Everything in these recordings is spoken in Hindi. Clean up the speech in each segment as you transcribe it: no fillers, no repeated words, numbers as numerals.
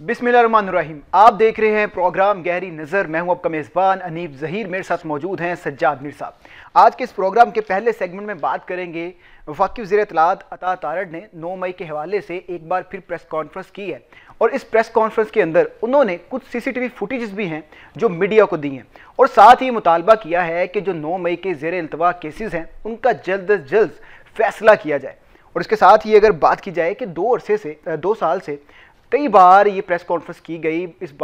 बिस्मिल्लाहिर्रहमानिर्रहीम। आप देख रहे हैं प्रोग्राम गहरी नज़र। मैं हूं आपका मेज़बान अनीफ ज़हीर। मेरे साथ मौजूद हैं सज्जाद मीर साहब। आज के इस प्रोग्राम के पहले सेगमेंट में बात करेंगे, वफाकी वज़ीर इत्तलात अता तारड़ ने 9 मई के हवाले से एक बार फिर प्रेस कॉन्फ्रेंस की है और इस प्रेस कॉन्फ्रेंस के अंदर उन्होंने कुछ सीसीटीवी फुटेजेस भी हैं जो मीडिया को दी हैं और साथ ही मुतालबा किया है कि जो 9 मई के ज़ेर इल्तवा केसेस हैं उनका जल्द अज जल्द फैसला किया जाए। और इसके साथ ही अगर बात की जाए कि 2 साल से कई बार ये प्रेस कॉन्फ्रेंस की गई, इस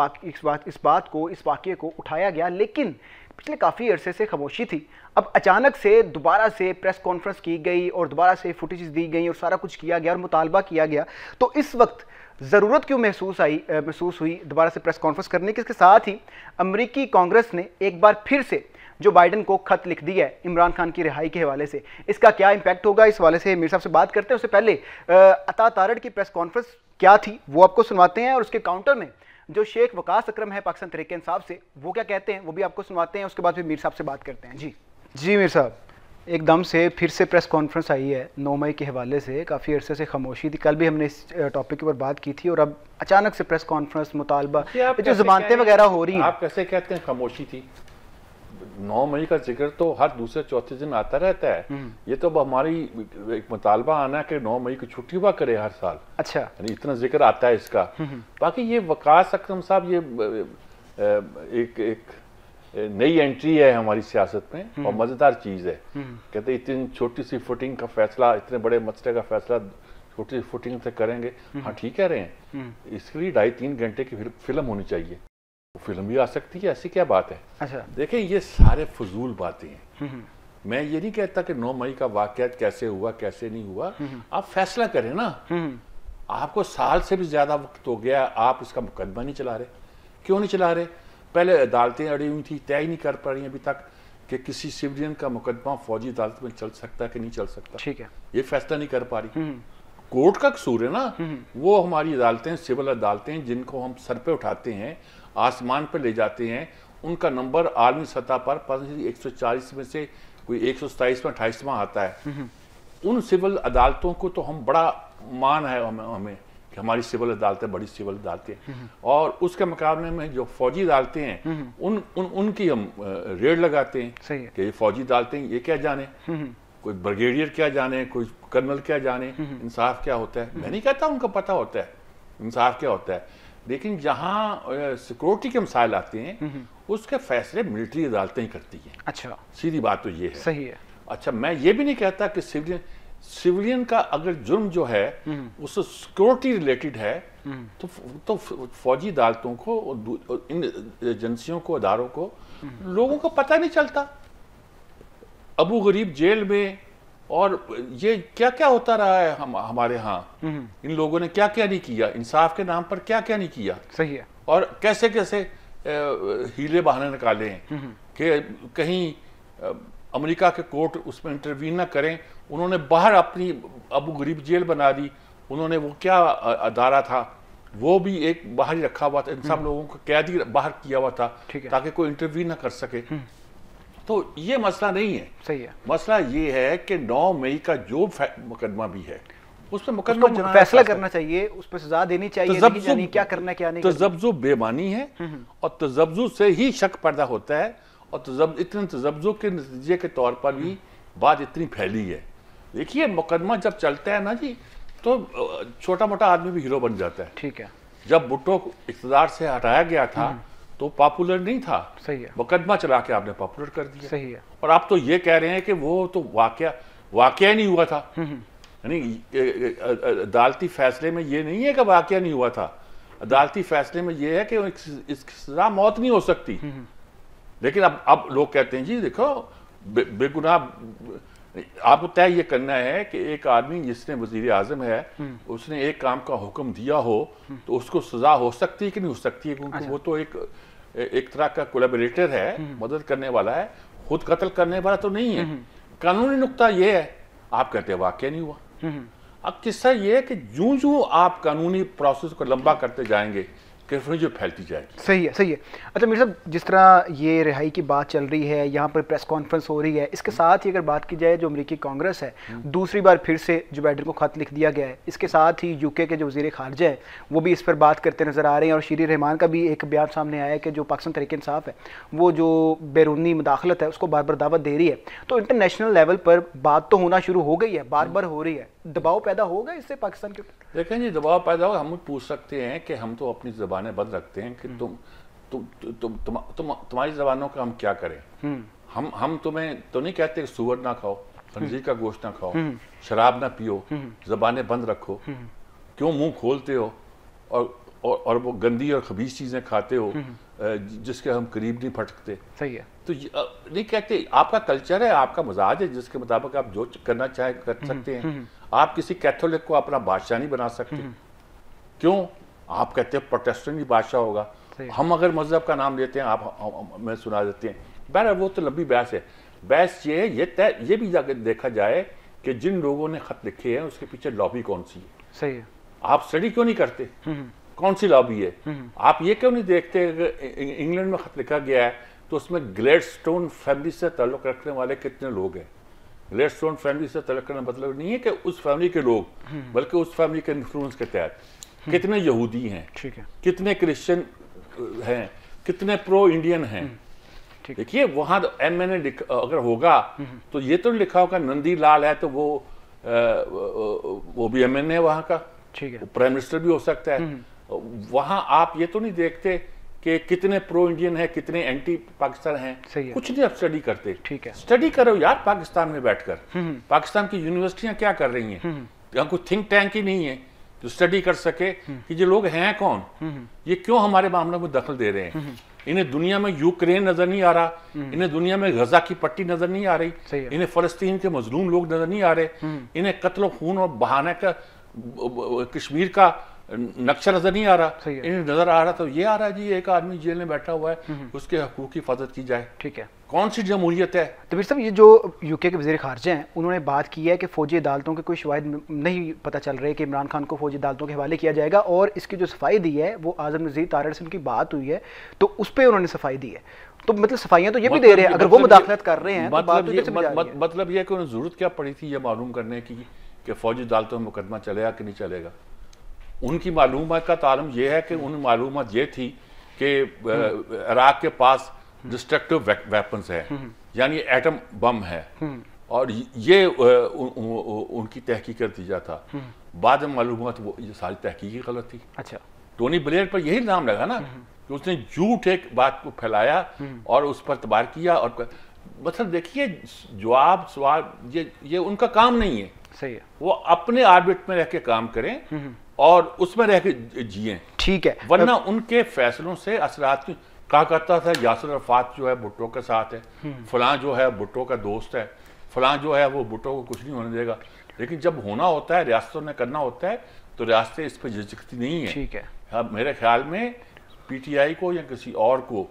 वाक़े को उठाया गया, लेकिन पिछले काफ़ी अरसे से खामोशी थी। अब अचानक से दोबारा से प्रेस कॉन्फ्रेंस की गई और दोबारा से फुटेजेस दी गई और सारा कुछ किया गया और मुतालबा किया गया। तो इस वक्त ज़रूरत क्यों महसूस हुई दोबारा से प्रेस कॉन्फ्रेंस करने की? इसके साथ ही अमरीकी कांग्रेस ने एक बार फिर से जो बाइडन को खत लिख दिया है इमरान खान की रिहाई के हवाले से, इसका क्या इम्पैक्ट होगा, इस हवाले से मीर साहब से बात करते हैं। उससे पहले अता तारड़ की प्रेस कॉन्फ्रेंस क्या थी वो आपको सुनवाते हैं और उसके काउंटर में जो शेख वकास अकरम है पाकिस्तान तहरीक इंसाफ से, वो क्या कहते हैं वो भी आपको सुनवाते हैं। उसके बाद फिर मीर साहब से बात करते हैं। जी मीर साहब, एकदम से फिर से प्रेस कॉन्फ्रेंस आई है 9 मई के हवाले से। काफ़ी अरसे से खामोशी थी, कल भी हमने इस टॉपिक के ऊपर बात की थी और अब अचानक से प्रेस कॉन्फ्रेंस, मुतालबा, जो जमानतें वगैरह हो रही हैं। आप कैसे कहते हैं खामोशी थी? 9 मई का जिक्र तो हर दूसरे चौथे दिन आता रहता है। ये तो हमारी एक मुतालबा आना है कि 9 मई की छुट्टी हुआ करे हर साल। अच्छा, यानी इतना जिक्र आता है इसका। बाकी ये वकास अकरम साहब ये एक नई एंट्री है हमारी सियासत में और मजेदार चीज है। कहते इतनी छोटी सी फुटिंग का फैसला, इतने बड़े मसले का फैसला छोटी सी फुटिंग से करेंगे। हाँ ठीक कह रहे हैं, इसके लिए 2.5-3 घंटे की फिल्म होनी चाहिए। फिल्म भी आ सकती है, ऐसी क्या बात है? अच्छा, देखिए ये सारे फजूल बातें हैं। मैं ये नहीं कहता कि 9 मई का वाकया कैसे हुआ कैसे नहीं हुआ, आप फैसला करें ना। आपको साल से भी ज्यादा वक्त हो गया, आप इसका मुकदमा नहीं चला रहे। क्यों नहीं चला रहे? पहले अदालतें अड़ी हुई थी, तय ही नहीं कर पा रही अभी तक कि किसी सिविलियन का मुकदमा फौजी अदालत में चल सकता है कि नहीं चल सकता। ठीक है, ये फैसला नहीं कर पा रही। कोर्ट का कसूर है ना। वो हमारी अदालतें, सिविल अदालतें, जिनको हम सर पे उठाते हैं, आसमान पर ले जाते हैं, उनका नंबर आलमी सतह पर 140 में से कोई 127वां 28वां आता है। उन सिविल अदालतों को तो हम बड़ा मान है हमें कि हमारी सिविल अदालतें बड़ी सिविल अदालतें हैं। और उसके मुकाबले में जो फौजी अदालतें हैं उनकी हम रेड लगाते हैं। सही है कि ये फौजी अदालतें ये क्या जाने, कोई ब्रिगेडियर क्या जाने, कोई कर्नल क्या जाने, इंसाफ क्या होता है। मैं नहीं कहता उनको पता होता है इंसाफ क्या होता है, लेकिन जहाँ सिक्योरिटी के मसाइल आते हैं उसके फैसले मिलिट्री अदालतें ही करती हैं। अच्छा, सीधी बात तो ये है। सही है। अच्छा, मैं ये भी नहीं कहता कि सिविलियन का अगर जुर्म जो है उससे सिक्योरिटी रिलेटेड है तो फौजी अदालतों को, इन एजेंसियों को, अदारों को, लोगों को पता नहीं चलता। अबू गरीब जेल में और ये क्या क्या होता रहा है हमारे यहाँ। इन लोगों ने क्या क्या नहीं किया, इंसाफ के नाम पर क्या क्या नहीं किया। सही है। और कैसे कैसे हीले बहाने निकाले हैं कि कहीं अमेरिका के कोर्ट उसमें इंटरवीन ना करें। उन्होंने बाहर अपनी अबू गरीब जेल बना दी। उन्होंने वो क्या अदारा था वो भी एक बाहर ही रखा हुआ था, इन सब लोगों को कैदी बाहर किया हुआ था ताकि कोई इंटरवीन ना कर सके। तो ये मसला नहीं है। सही है। मसला ये है कि 9 मई का जो मुकदमा भी है उस पर मुकदमा फैसला करना चाहिए, उस पर सजा देनी चाहिए, क्या करना क्या नहीं। तजब्जुब बेमानी है और तजब्जुब से ही शक पैदा होता है और इतने तजब्जुब के नतीजे के तौर पर भी बात इतनी फैली है। देखिए मुकदमा जब चलता है ना जी, तो छोटा मोटा आदमी भी हीरो बन जाता है। ठीक है। जब भुट्टो को इक़्तिदार से हटाया गया था तो पॉपुलर नहीं था। सही है। मुकदमा चला के आपने पॉपुलर कर दिया। सही है। और आप तो ये कह रहे हैं कि वो तो वाकया नहीं हुआ था। यानी अदालती फैसले में ये नहीं है कि वाकया नहीं हुआ था। अदालती फैसले में ये है कि इसकी सजा मौत नहीं हो सकती। लेकिन अब लोग कहते हैं जी देखो बेगुनाह, आपको तय ये करना है कि एक आदमी जिसने वजीर आजम है उसने एक काम का हुक्म दिया हो तो उसको सजा हो सकती है कि नहीं हो सकती है, क्योंकि वो तो एक तरह का कोलैबोरेटर है, मदद करने वाला है, खुद कत्ल करने वाला तो नहीं है। कानूनी नुक्ता ये है, आप कहते हैं वाकया नहीं हुआ। अब किस्सा ये है कि जूं जूं आप कानूनी प्रोसेस को लंबा करते जाएंगे, कैफियत जो फैलती जाएगी। सही है, सही है। अच्छा मीर साहब, जिस तरह ये रिहाई की बात चल रही है, यहाँ पर प्रेस कॉन्फ्रेंस हो रही है, इसके साथ ही अगर बात की जाए जो अमेरिकी कांग्रेस है, दूसरी बार फिर से जो बाइडेन को खत लिख दिया गया है, इसके साथ ही यूके के जो वज़ीर ख़ारजा है वो भी इस पर बात करते नज़र आ रहे हैं, और शीरी रहमान का भी एक बयान सामने आया है कि जो पाकिस्तान तहरीक-ए-इंसाफ है वो जो बैरूनी मुदाखलत है उसको बार बार दावत दे रही है। तो इंटरनेशनल लेवल पर बात तो होना शुरू हो गई है, बार बार हो रही है, दबाव पैदा होगा इससे पाकिस्तान के ऊपर? देखें जी, दबाव पैदा होगा। हम पूछ सकते हैं कि हम तो अपनी ज़बानें बंद रखते हैं कि तुम्हारी ज़बानों का हम क्या करें। हम तुम्हें तो नहीं कहते कि सूअर ना खाओ, खंजीर का गोश्त ना खाओ, शराब ना पियो, ज़बानें बंद रखो, क्यों मुंह खोलते हो और वो गंदी और खबीस चीज़ें खाते हो जिसके हम करीब नहीं फटकते। सही है। तो नहीं कहते, आपका कल्चर है, आपका मजाज है, जिसके मुताबिक आप जो करना चाहे कर सकते हैं। आप किसी कैथोलिक को अपना बादशाह नहीं बना सकते। क्यों? आप कहते हैं प्रोटेस्टेंट ही बादशाह होगा। हम अगर मजहब का नाम लेते हैं, आप मैं सुना देते हैं। बहरहाल वो तो लंबी बहस है। बहस ये है, ये भी देखा जाए कि जिन लोगों ने खत लिखे हैं उसके पीछे लॉबी कौन सी है। सही है। आप स्टडी क्यों नहीं करते कौन सी लॉबी है? आप ये क्यों नहीं देखते इंग्लैंड में खत लिखा गया है तो उसमें ग्लेडस्टोन फैमिली से ताल्लुक रखने वाले कितने लोग हैं? ग्लेडस्टोन फैमिली से ताल्लुक रखने का मतलब नहीं है कि उस फैमिली के लोग, बल्कि उस फैमिली के इन्फ्लुएंस के तहत कितने यहूदी हैं, ठीक है, कितने क्रिश्चियन हैं, कितने प्रो इंडियन हैं। देखिए वहाँ MNA अगर होगा तो ये तो लिखा होगा नंदी लाल है तो वो भी MNA है वहाँ का, ठीक है, प्राइम मिनिस्टर भी हो सकता है। वहाँ आप ये तो नहीं देखते कि कितने प्रो इंडियन है, कितने एंटी पाकिस्तान हैं। कुछ नहीं आप स्टडी करते। ठीक है, स्टडी करो यार पाकिस्तान में बैठकर। पाकिस्तान की यूनिवर्सिटियां क्या कर रही हैं? यहाँ कोई थिंक टैंक ही नहीं है जो स्टडी कर सके कि ये लोग हैं कौन, ये क्यों हमारे मामलों में दखल दे रहे हैं। इन्हें दुनिया में यूक्रेन नजर नहीं आ रहा, इन्हें दुनिया में गजा की पट्टी नजर नहीं आ रही, इन्हें फलस्तीन के मजलूम लोग नजर नहीं आ रहे, इन्हें कत्ल खून और बहाने का कश्मीर का नक्शा नजर नहीं आ रहा, इन्हें नजर आ रहा तो ये आ रहा है जी एक आदमी जेल में बैठा हुआ है, उसके हकूक की हिफाजत की जाए। ठीक है, कौन सी जमहूरियत है? तो फिर साहब ये जो यूके के वज़ीर ख़ारजा हैं उन्होंने बात की है कि फ़ौजी अदालतों के कोई शवाहिद नहीं पता चल रहे कि इमरान खान को फ़ौजी अदालतों के हवाले किया जाएगा, और इसकी जो सफाई दी है वो आज़म नज़ीर तारड़ से उनकी बात हुई है तो उस पर उन्होंने सफाई दी है। तो मतलब सफाइयाँ तो ये भी दे रहे हैं, अगर वो मुदाखलत कर रहे हैं मतलब ये कि उन्हें ज़रूरत क्या पड़ी थी ये मालूम करने की कि फ़ौजी अदालतों में मुकदमा चलेगा कि नहीं चलेगा? उनकी मालूमात का तालुम यह है कि उन मालूमात ये थी कि इराक के पास डिस्ट्रक्टिव वेपन्स है, यानी एटम बम है, और ये उनकी तहकीक का नतीजा था। बाद में मालूमात वो ये सारी तहकीक गलत थी। अच्छा, टोनी ब्लेयर पर यही नाम लगा ना कि उसने झूठ एक बात को फैलाया और उस पर तबार किया। और मतलब देखिए जवाब सवाल ये उनका काम नहीं है। सही है, वो अपने ऑर्बिट में रह के काम करें और उसमें रह के जिए। ठीक है, वरना उनके फैसलों से असरात की कहा करता था यासिर अरफात जो है भुट्टो के साथ है, फलां जो है भुट्टो का दोस्त है, फलां जो है वो भुट्टो को कुछ नहीं होने देगा। लेकिन जब होना होता है, रियासतों ने करना होता है, तो रियासतें इस पर झिझकती नहीं है। ठीक है, अब मेरे ख्याल में PTI को या किसी और को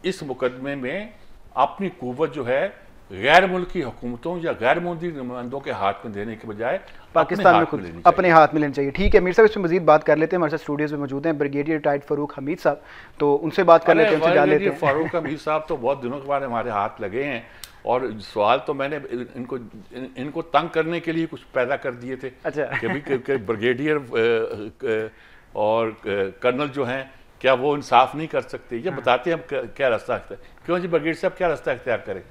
इस मुकदमे में अपनी कुव्वत जो है गैर मुल्की हुकूमतों या गैर मुल्की नुमाइंदों के हाथ में देने के बजाय पाकिस्तान में खुद अपने हाथ में लेनी चाहिए। ठीक है मीर साहब, इसमें मजीद बात कर लेते हैं। हमारे साथ स्टूडियोज में मौजूद हैं ब्रिगेडियर रिटायर्ड फारूक हमीद साहब, तो उनसे बात कर लेते हैं, उनसे जान लेते हैं। फारूक हमीद साहब तो बहुत दिनों के बाद हमारे हाथ लगे हैं और सवाल तो मैंने इनको तंग करने के लिए कुछ पैदा कर दिए थे। अच्छा, कभी ब्रिगेडियर और कर्नल जो हैं क्या वो इंसाफ नहीं कर सकते? ये बताते हैं हम क्या रास्ता है। क्यों जी ब्रिगेडियर साहब, क्या रास्ता इख्तियार करें?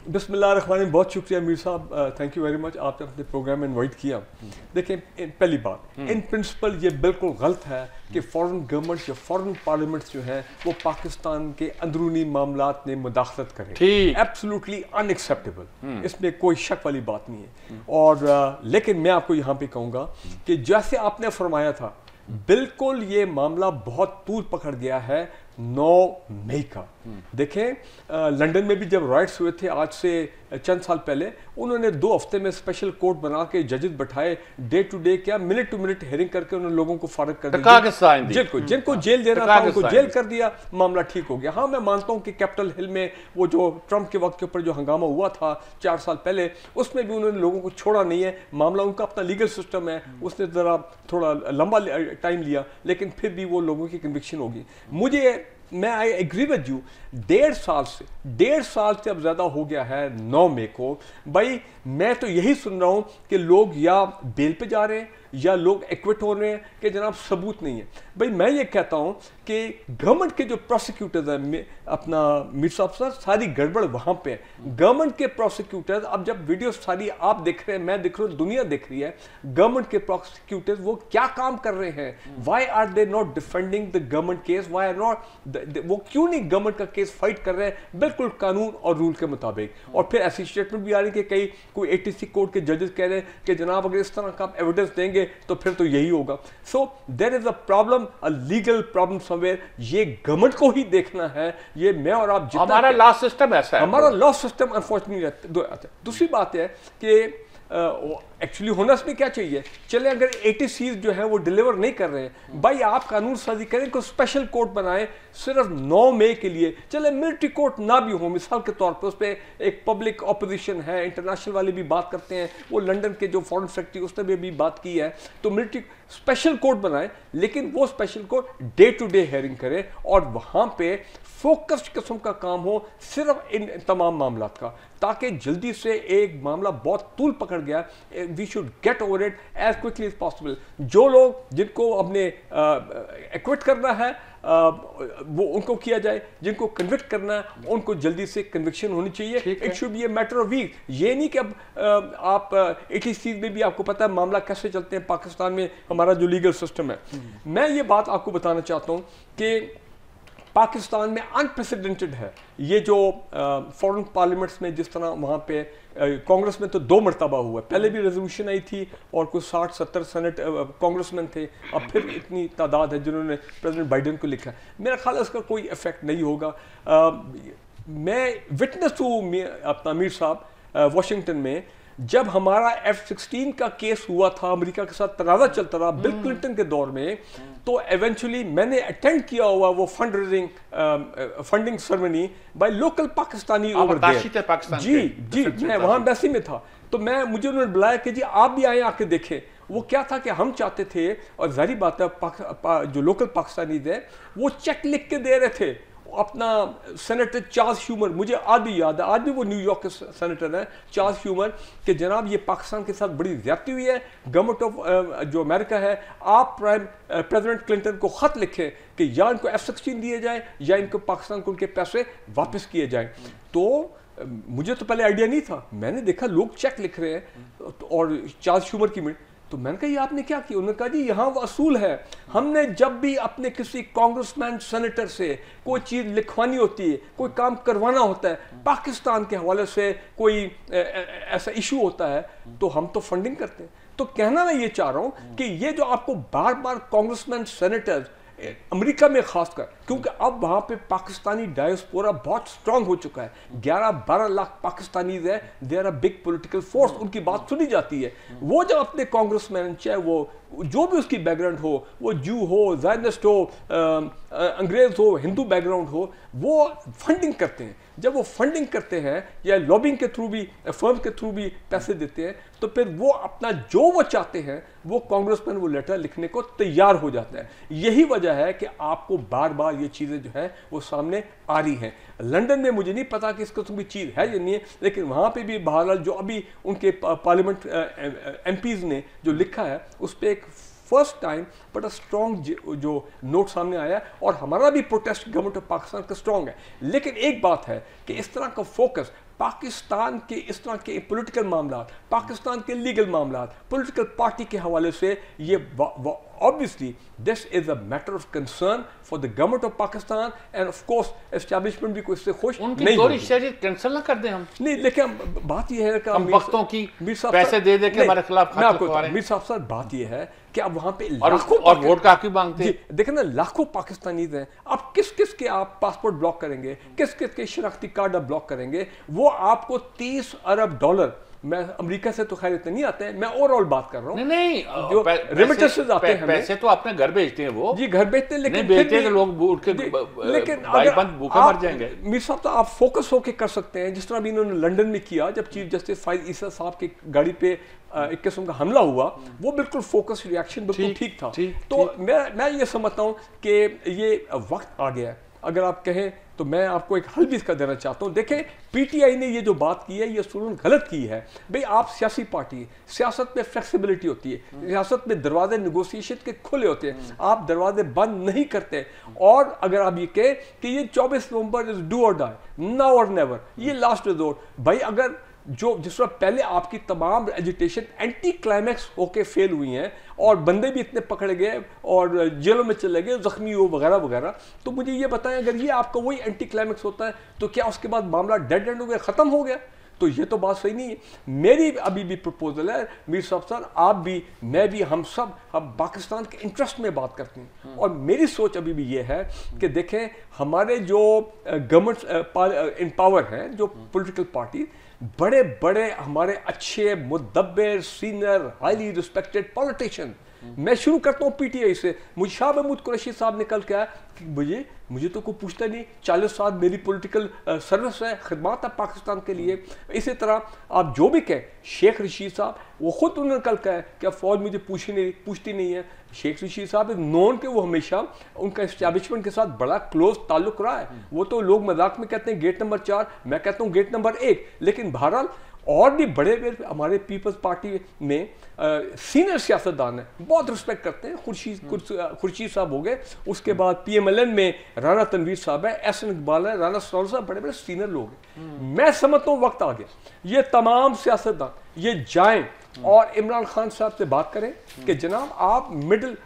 बिस्मिल्लाहिर्रहमानिर्रहीम, बहुत शुक्रिया मीर साहब, थैंक यू वेरी मच, आपने अपने प्रोग्राम में इन्वाइट किया। देखें, पहली बात इन प्रिंसिपल ये बिल्कुल गलत है कि फॉरेन गवर्नमेंट्स या फॉरेन पार्लियामेंट्स जो हैं वो पाकिस्तान के अंदरूनी मामलात में मुदाखलत करें। एब्सोल्युटली अनएक्सेप्टेबल, इसमें कोई शक वाली बात नहीं है। और लेकिन मैं आपको यहाँ पे कहूँगा कि जैसे आपने फरमाया था, बिल्कुल ये मामला बहुत तूल पकड़ गया है 9 मई का। देखें लंदन में भी जब राइट्स हुए थे आज से चंद साल पहले, उन्होंने 2 हफ्ते में स्पेशल कोर्ट बना के जजेस बैठाए, डे टू डे क्या मिनट टू मिनट हेयरिंग करके उन्होंने लोगों को फारिग कर दिया, जिनको जेल देना था उनको जेल कर दिया, मामला ठीक हो गया। हाँ, मैं मानता हूँ कि कैपिटल हिल में वो जो ट्रंप के वक्त के ऊपर जो हंगामा हुआ था 4 साल पहले, उसमें भी उन्होंने लोगों को छोड़ा नहीं है। मामला उनका अपना लीगल सिस्टम है, उसने ज़रा थोड़ा लंबा टाइम लिया, लेकिन फिर भी वो लोगों की कन्विक्शन होगी। मैं आई एग्री विद यू, 1.5 साल से अब ज़्यादा हो गया है 9 मई को। भाई मैं तो यही सुन रहा हूँ कि लोग या बेल पे जा रहे हैं या लोग एक्विट हो रहे हैं कि जनाब सबूत नहीं है। भाई मैं ये कहता हूँ कि गवर्नमेंट के जो प्रोसिक्यूटर्स हैं, अपना मीर साहब सर, सारी गड़बड़ वहाँ पे है। गवर्नमेंट के प्रोसिक्यूटर्स, अब जब वीडियो सारी आप देख रहे हैं, मैं देख रहा हूँ, दुनिया देख रही है, गवर्नमेंट के प्रोसिक्यूटर्स वो क्या काम कर रहे हैं? Why are they not defending the government case? Why are not, वो क्यों नहीं गवर्नमेंट का केस फाइट कर रहे हैं बिल्कुल कानून और रूल के मुताबिक? और फिर ऐसी स्टेटमेंट भी आ रही है कि कोई ATC कोर्ट के जजेस कह रहे हैं कि जनाब अगर इस तरह का आप एविडेंस देंगे तो फिर तो यही होगा। So there is a problem, a legal problem somewhere. ये गवर्नमेंट को ही देखना है। ये मैं और आप, हमारा लॉ सिस्टम ऐसा है, हमारा लॉ सिस्टम अनफॉर्चुनेटली। दूसरी बात है कि एक्चुअली होना इसमें क्या चाहिए? चले अगर ATCs जो है वो डिलीवर नहीं कर रहे हैं, भाई आप कानून साजी करें, कोई स्पेशल कोर्ट बनाए सिर्फ 9 मई के लिए। चले मिलिट्री कोर्ट ना भी हो, मिसाल के तौर पे उस पर एक पब्लिक ऑपोजिशन है, इंटरनेशनल वाले भी बात करते हैं, वो लंदन के जो फॉरेन सेक्रेटरी उसने भी बात की है, तो मिलिट्री स्पेशल कोर्ट बनाए, लेकिन वो special court day to day hearing करे और वहाँ पे फोकस्ड किस्म का काम हो सिर्फ इन तमाम मामला का, ताकि जल्दी से एक मामला बहुत तूल पकड़ गया, we should get over it as quickly as possible. जो लोग जिनको अपने एक्विट करना है वो उनको किया जाए, जिनको कन्विक्ट करना है उनको जल्दी से कन्विक्शन होनी चाहिए। It should be a matter of week. ये नहीं कि अब आप ATC में भी आपको पता है मामला कैसे चलते हैं पाकिस्तान में, हमारा जो लीगल सिस्टम है। मैं ये बात आपको बताना चाहता हूँ कि पाकिस्तान में अनप्रेसिडेंटेड है ये जो फॉरेन पार्लियामेंट्स में जिस तरह वहाँ पे कांग्रेस में तो 2 मरतबा हुआ, पहले भी रेजोल्यूशन आई थी और कुछ 60-70 सेनेट कांग्रेसमैन थे, अब फिर इतनी तादाद है जिन्होंने प्रेसिडेंट बाइडेन को लिखा। मेरा ख्याल है इसका कोई इफेक्ट नहीं होगा। मैं विटनेस हूँ अपना मीर साहब वाशिंगटन में, जब हमारा F-16 का केस हुआ था, अमेरिका के साथ तनाज़ा चलता रहा बिल क्लिंटन के दौर में, तो एवेंचुअली मैंने अटेंड किया हुआ वो funding ceremony by local Pakistani over there. जी मैं वहाँ एम्बेसी में था, तो मुझे उन्होंने बुलाया कि जी आप भी आए, आके देखें। वो क्या था कि हम चाहते थे, और जाहिर बात है जो लोकल पाकिस्तानी थे वो चेक लिख के दे रहे थे अपना सेनेटर चार्ल्स ह्यूमर, मुझे आज भी याद है, आज भी वो न्यूयॉर्क के सेनेटर हैं चार्ल्स ह्यूमर, कि जनाब ये पाकिस्तान के साथ बड़ी ज्यादती हुई है, गवर्नमेंट ऑफ जो अमेरिका है, आप प्रेसिडेंट क्लिंटन को खत लिखें कि या इनको F-16 दिए जाए या इनको पाकिस्तान को उनके पैसे वापस किए जाए। तो मुझे तो पहले आइडिया नहीं था, मैंने देखा लोग चेक लिख रहे हैं और चार्ल्स ह्यूमर की तो मैंने कहा ये आपने क्या किया? उन्होंने कहा जी यहाँ वो असूल है, हमने जब भी अपने किसी कांग्रेसमैन सेनेटर से कोई चीज़ लिखवानी होती है, कोई काम करवाना होता है, पाकिस्तान के हवाले से कोई ऐसा इशू होता है, तो हम तो फंडिंग करते हैं। तो कहना मैं ये चाह रहा हूँ कि ये जो आपको बार बार कांग्रेसमैन सेनेटर्स अमेरिका में खासकर, क्योंकि अब वहाँ पे पाकिस्तानी डायस्पोरा बहुत स्ट्रांग हो चुका है, 11-12 लाख पाकिस्तानी है, they are a big political force, उनकी बात सुनी जाती है। वो जब अपने कांग्रेसमैन, चाहे वो जो भी उसकी बैकग्राउंड हो, वो जू हो, ज़ायनिस्ट हो, अंग्रेज हो, हिंदू बैकग्राउंड हो, वो फंडिंग करते हैं। जब वो फंडिंग करते हैं या लॉबिंग के थ्रू भी, फर्म के थ्रू भी पैसे देते हैं, तो फिर वो अपना जो वो चाहते हैं वो कांग्रेसमैन वो लेटर लिखने को तैयार हो जाता है। यही वजह है कि आपको बार बार ये चीज़ें जो है वो सामने आ रही हैं। लंदन में मुझे नहीं पता कि इस किस्म की चीज़ है या नहीं है, लेकिन वहाँ पे भी बहरहाल जो अभी उनके पार्लियामेंट MPs ने जो लिखा है उस पर एक first time but a strong जो नोट सामने आया, और हमारा भी प्रोटेस्ट गवर्नमेंट ऑफ पाकिस्तान का स्ट्रॉन्ग है। लेकिन एक बात है कि इस तरह का फोकस पाकिस्तान के इस तरह के पॉलिटिकल मामला, पाकिस्तान के लीगल मामला, पॉलिटिकल पार्टी के हवाले से ये obviously this is a matter of concern for the government of Pakistan and of course establishment भी कोई इससे खुश नहीं होगी। शरीर कैंसिल ना कर दें हम। नहीं, लेकिन बात यह है कि हम वक्तों की पैसे दे दे के हमारे खिलाफ खत लिखवा रहे हैं। मीर साहब सर बात यह है कि अब वहाँ पे और वोट का क्यों मांगते हैं? देखें ना, लाखों पाकिस्तानी हैं, अब किस किस के आप पासपोर्ट ब्लॉक करेंगे, किस किस के शनाख्ती कार्ड आप ब्लॉक करेंगे? वो आपको $30 अरब, मैं अमेरिका से तो खैर इतने नहीं आते हैं, मैं ओवरऑल बात कर रहा हूँ। नहीं, जो रेमिटेंसेस आते हैं, पैसे तो अपने घर भेजते हैं वो। जी घर भेजते हैं, लेकिन भेजते हैं लोग उठ के, लेकिन भूखे मर जाएंगे। मीर साहब तो आप फोकस होके कर सकते हैं, जिस तरह भी इन्होंने लंदन में किया जब चीफ जस्टिस फाइज ईसा साहब की गाड़ी पे एक किस्म का हमला हुआ, वो बिल्कुल फोकस रिएक्शन बिल्कुल ठीक था। तो मैं ये समझता हूँ कि ये वक्त आ गया है। अगर आप कहें तो मैं आपको एक हल भी इसका देना चाहता हूँ। देखें, पीटीआई ने ये जो बात की है ये सुनन गलत की है। भाई आप सियासी पार्टी, सियासत में फ्लेक्सिबिलिटी होती है, सियासत में दरवाजे नेगोशिएशन के खुले होते हैं, आप दरवाजे बंद नहीं करते। और अगर आप ये कहें कि ये 24 नवंबर इज डू और डाई, नाउ और नेवर, ये लास्ट रिजोर्ट, भाई अगर जो जिस वक्त पहले आपकी तमाम एजिटेशन एंटी क्लाइमैक्स होके फेल हुई हैं और बंदे भी इतने पकड़े गए और जेलों में चले गए, जख्मी हो वगैरह वगैरह, तो मुझे ये बताएं, अगर ये आपका वही एंटी क्लाइमैक्स होता है तो क्या उसके बाद मामला डेड एंड हो गया, ख़त्म हो गया? तो ये तो बात सही नहीं है। मेरी अभी भी प्रपोजल है मीर साहब सर, आप भी, मैं भी, हम सब, हम पाकिस्तान के इंटरेस्ट में बात करते हैं। और मेरी सोच अभी भी ये है कि देखें, हमारे जो गवर्नमेंट इन पावर हैं, जो पॉलिटिकल पार्टी, बड़े बड़े हमारे अच्छे मुद्दब्बिर, सीनियर, हाईली रिस्पेक्टेड पॉलिटिशियन, मैं शुरू करता हूँ पीटीआई से। मुझे शाह महमूद कुरैशी साहब निकल के आया कि मुझे तो कोई पूछता नहीं, 40 साल मेरी पॉलिटिकल सर्विस है, खिदमत है पाकिस्तान के लिए। इसी तरह आप जो भी कहें, शेख रशीद साहब, वो खुद उन्होंने कल कहा कि फौज मुझे पूछती नहीं है। शेख रशीद साहब इज नोन के वो हमेशा उनका एस्टैब्लिशमेंट के साथ बड़ा क्लोज ताल्लुक रहा है। वो तो लोग मजाक में कहते हैं गेट नंबर 4, मैं कहता हूँ गेट नंबर 1। लेकिन बहरहाल और भी बड़े बड़े हमारे पीपल्स पार्टी में सीनियर सियासतदान हैं, बहुत रिस्पेक्ट करते हैं। खुर्शीद साहब हो गए, उसके बाद पीएमएलएन में राना तनवीर साहब है, एहसन इकबाल है, राना सरोवर साहब, बड़े बड़े सीनियर लोग हैं। मैं समझता हूँ वक्त आ गया, ये तमाम सियासतदान ये जाएं और इमरान खान साहब से बात करें कि जनाब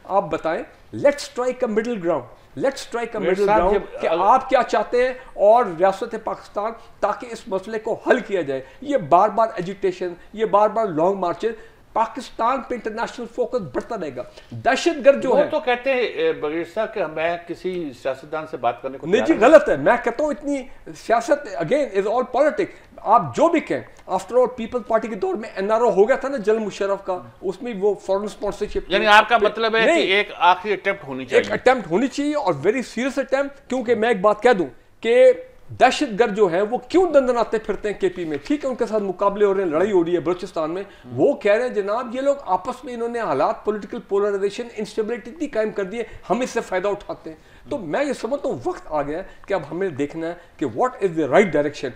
आप बताएं, let's strike a middle ground, let's strike a middle ground कि आप क्या चाहते हैं और रियासत पाकिस्तान, ताकि इस मसले को हल किया जाए। ये बार बार एजिटेशन, ये बार बार लॉन्ग मार्चेस, पाकिस्तान पे इंटरनेशनल फोकस बढ़ता रहेगा। दहशतगर्द जो है, तो कहते हैं बगीर साहब कि मैं किसी सियासतदान से बात करने को नहीं जी, गलत है। मैं कहता हूँ इतनी सियासत अगेन इज ऑल पॉलिटिक्स। आप जो भी कहें, आफ्टर ऑल पीपल्स पार्टी के दौर में एनआरओ हो गया था ना जनरल मुशर्रफ का, उसमें वो फॉरेन स्पॉन्सरशिप, यानी आपका मतलब है कि एक आखिरी अटेम्प्ट होनी चाहिए, एक अटेम्प्ट होनी चाहिए और वेरी सीरियस अटेम्प्ट। क्योंकि मैं एक बात कह दूं कि दहशतगर्द जो है वो क्यों दंदनाते फिरते हैं केपी में, ठीक है उनके साथ मुकाबले हो रहे हैं, लड़ाई हो रही है बलूचिस्तान में, वो कह रहे हैं जनाब ये लोग आपस में इन्होंने हालात, पॉलिटिकल पोलराइजेशन, इंस्टेबिलिटी इतनी कायम कर दी है, हम इससे फायदा उठाते हैं। तो मैं ये समझता हूँ वक्त आ गया है कि अब हमें देखना है कि what is the right direction.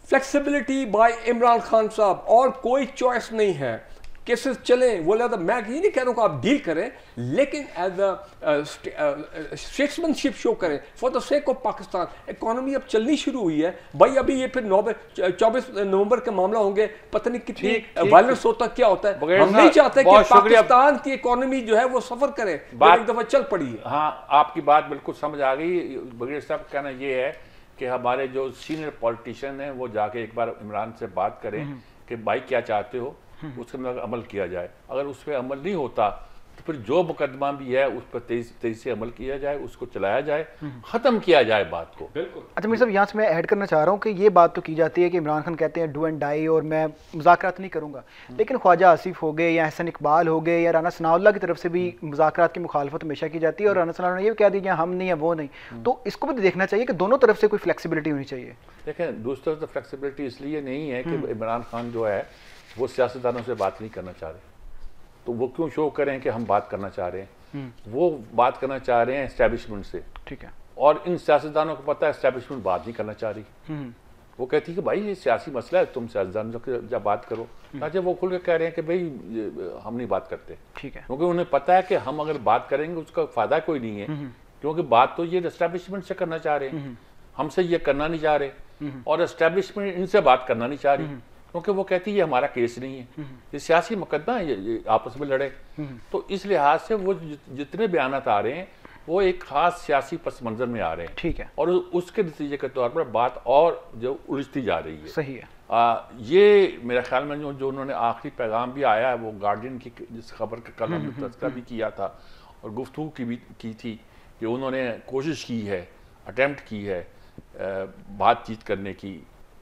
Flexibility by Imran Khan साहब, और कोई चॉइस नहीं है, केसेस चलें, वो लगा मैं ये नहीं कह रहा हूँ कि आप डील करें, लेकिन एज अ स्टेट्समैनशिप शो करें for the sake of Pakistan. Economy अब चलनी शुरू हुई है भाई, अभी ये फिर 24 नवंबर के मामला होंगे, पता नहीं कितनी वायलेंस होता क्या होता है। हम नहीं चाहते कि पाकिस्तान की इकोनॉमी जो है वो सफर करे, एक दफा चल पड़ी है। हाँ, आपकी बात बिल्कुल समझ आ गई। बगैर साहब का कहना ये है कि हमारे जो सीनियर पॉलिटिशियन हैं वो जाके एक बार इमरान से बात करें कि भाई क्या चाहते हो, उसके अंदर अमल किया जाए। अगर उस पर अमल नहीं होता तो फिर जो मुकदमा भी है उस पर तेजी से अमल किया जाए, उसको चलाया जाए, खत्म किया जाए बात को। बिल्कुल। अच्छा मेरे साहब, यहाँ से मैं ऐड करना चाह रहा हूँ कि ये बात तो की जाती है कि इमरान खान कहते हैं डू एंड डाई और मैं मुज़ाकरात नहीं करूँगा, लेकिन ख्वाजा आसिफ हो गए या एहसन इकबाल हो गए या राना सनाउल्लाह की तरफ से भी मुज़ाकरात की मुखालफत हमेशा की जाती है और राना सनाउल्लाह ने ये कह दिया हम नहीं है वो नहीं। तो इसको भी देखना चाहिए कि दोनों तरफ से कोई फ्लेक्सिबिलिटी होनी चाहिए। देखें, दूसरी तरफ फ्लेक्सिबिलिटी इसलिए नहीं है कि इमरान खान जो है वो सियासतदानों से बात नहीं करना चाह रहे, तो वो क्यों शो करें कि हम बात करना चाह रहे हैं। वो बात करना चाह रहे हैं एस्टैब्लिशमेंट से, ठीक है, और इन सियासतदानों को पता है एस्टैब्लिशमेंट बात नहीं करना चाह रही। वो कहती है कि भाई ये सियासी मसला है, तुम सियासतदानों से जब बात करो। अच्छा, वो खुल के कह रहे हैं कि भाई हम नहीं बात करते, ठीक है, क्योंकि उन्हें पता है कि हम अगर बात करेंगे उसका फायदा कोई नहीं है, क्योंकि बात तो ये एस्टैब्लिशमेंट से करना चाह रहे हैं, हमसे ये करना नहीं चाह रहे, और एस्टैब्लिशमेंट इनसे बात करना नहीं चाह रही। क्योंकि वो कहती है ये हमारा केस नहीं है, ये सियासी मुकदमा है, ये आपस में लड़े। तो इस लिहाज से वो जितने बयानात आ रहे हैं वो एक खास सियासी पस मंजर में आ रहे हैं। ठीक है। और उसके नतीजे के तौर पर बात और जो उलझती जा रही है। सही है। ये मेरे ख्याल में जो उन्होंने आखिरी पैगाम भी आया है वो गार्डियन की जिस खबर का कल हमने तज़किरा भी किया था और गुफ्तगू की थी कि उन्होंने कोशिश की है, अटेम्प्ट की है बातचीत करने की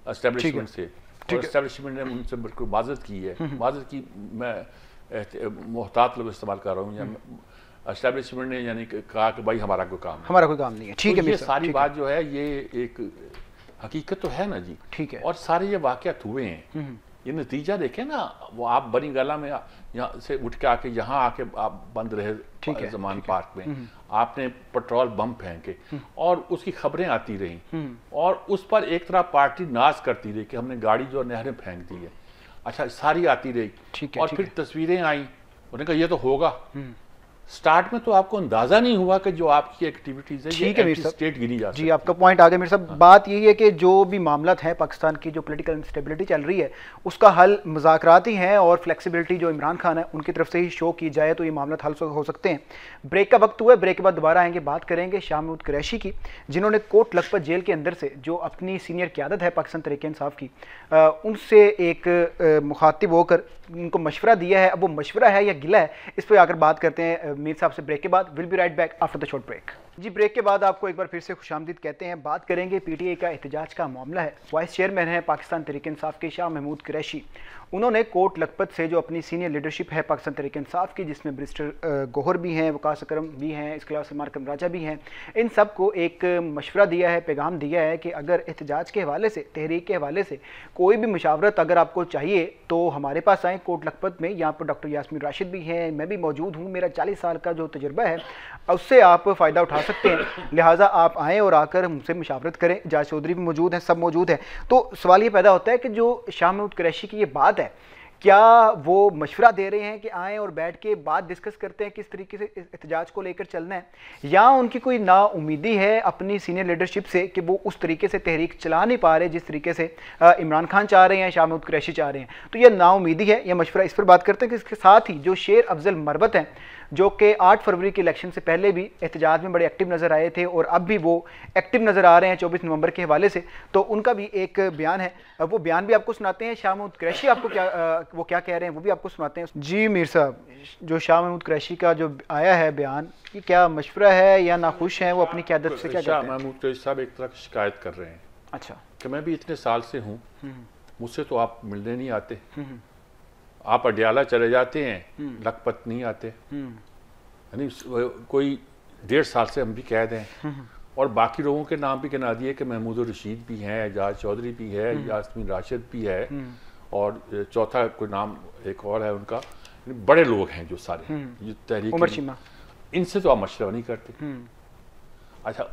एस्टेब्लिशमेंट से, और एस्टेब्लिशमेंट ने उनसे बिल्कुल माजरत की है। माजरत की मैं मोहतात लोग इस्तेमाल कर रहा हूँ, एस्टेब्लिशमेंट ने यानी कहा कि भाई हमारा कोई काम नहीं है। ठीक है। ये सारी बात जो है ये एक हकीकत तो है ना जी। ठीक है। और सारे ये वाक़यात हुए हैं, ये नतीजा देखें ना, वो आप बनी गाला में यहाँ से उठ के आके यहाँ आके आप बंद रहे ज़मान पार्क में, आपने पेट्रोल बम फेंके और उसकी खबरें आती रहीं और उस पर एक तरह पार्टी नाज करती रही कि हमने गाड़ी जो नहरें फेंक दी है। अच्छा, सारी आती रही और फिर तस्वीरें आई, उन्होंने कहा ये तो होगा। स्टार्ट में तो आपको अंदाजा नहीं हुआ कि जो आपकी एक्टिविटीज है ये एंटी स्टेट गिनी जा सकती है। जी, आपका पॉइंट आ गया मेरे साहब। बात यही है कि जो भी मामलात हैं पाकिस्तान की, जो पॉलिटिकल इंस्टेबिलिटी चल रही है, उसका हल मुज़ाकराती हैं और फ्लेक्सिबिलिटी जो इमरान खान है उनकी तरफ से ही शो की जाए तो ये मामला हल हो सकते हैं। ब्रेक का वक्त हुआ है, ब्रेक के बाद दोबारा आएंगे, बात करेंगे शाह महमूद कुरैशी की, जिन्होंने कोट लखपत जेल के अंदर से जो अपनी सीनियर क़यादत है पाकिस्तान तहरीक-ए-इंसाफ की, उनसे एक मुखातिब होकर उनको मशवरा दिया है। अब वो मशवरा है या गिला है, इस पर आकर बात करते हैं मीर साहब से ब्रेक के बाद। Will be right back after the short break. जी, ब्रेक के बाद आपको एक बार फिर से खुशामदीद कहते हैं। बात करेंगे पीटीआई का एहतजाज का मामला है। वाइस चेयरमैन है पाकिस्तान तहरीक-ए-इंसाफ के शाह महमूद कुरैशी, उन्होंने कोट लखपत से जो अपनी सीनियर लीडरशिप है पाकिस्तान तहरीक-ए-इंसाफ की, जिसमें बैरिस्टर गौहर भी हैं, वकास अकरम भी हैं, इसके अलावा सलमान अकरम राजा भी हैं, इन सब को एक मशवरा दिया है, पैगाम दिया है कि अगर एहतजाज के हवाले से, तहरीक के हवाले से कोई भी मुशावरत अगर आपको चाहिए तो हमारे पास आएँ कोट लखपत में। यहाँ पर डॉक्टर यास्मीन राशिद भी हैं, मैं भी मौजूद हूँ, मेरा 40 साल का जो तजुर्बा है उससे आप फ़ायदा उठा सकते हैं, लिहाजा आप आएँ और आकर हमसे मुशावरत करें। जाज चौधरी भी मौजूद हैं, सब मौजूद हैं। तो सवाल ये पैदा होता है कि जो शाह महमूद कुरैशी की ये बात है, क्या वो मशवरा दे रहे हैं कि आएँ और बैठ के बात डिस्कस करते हैं किस तरीके से एहतजाज को लेकर चलना है, या उनकी कोई नाउमीदी है अपनी सीनियर लीडरशिप से कि वो उस तरीके से तहरीक चला नहीं पा रहे जिस तरीके से इमरान खान चाह रहे हैं, शाह महमूद कुरैशी चाह रहे हैं? तो ये नाउमीदी है या मशवरा, इस पर बात करते हैं कि इसके साथ ही जो शेर अफजल मरबत हैं, जो कि 8 फरवरी के इलेक्शन से पहले भी एहतजाज में बड़े एक्टिव नज़र आए थे और अब भी वो एक्टिव नज़र आ रहे हैं 24 नवंबर के हवाले से, तो उनका भी एक बयान है, वो बयान भी आपको सुनाते हैं। शाह महमूद कुरैशी आपको वो क्या कह रहे हैं वो भी आपको सुनाते हैं। जी मीर साहब, जो शाह महमूद कुरैशी का जो आया है बयान, ये क्या मशवरा है या नाखुश हैं वो अपनी क़यादत से? क्या शाह महमूद कुरैशी साहब एक तरह की शिकायत कर रहे हैं। अच्छा, कि मैं भी इतने साल से हूँ, मुझसे तो आप मिलने नहीं आते, आप अडियाला चले जाते हैं, लखपत नहीं आते, यानी कोई 1.5 साल से हम भी कह दें, और बाकी लोगों के नाम भी गिना दिए कि महमूद रशीद भी हैं, जाज चौधरी भी है, यास्मीन राशिद भी है, और चौथा कोई नाम एक और है उनका, बड़े लोग हैं जो सारे जो तहरीक, इनसे तो आप मशवरा नहीं करते। अच्छा,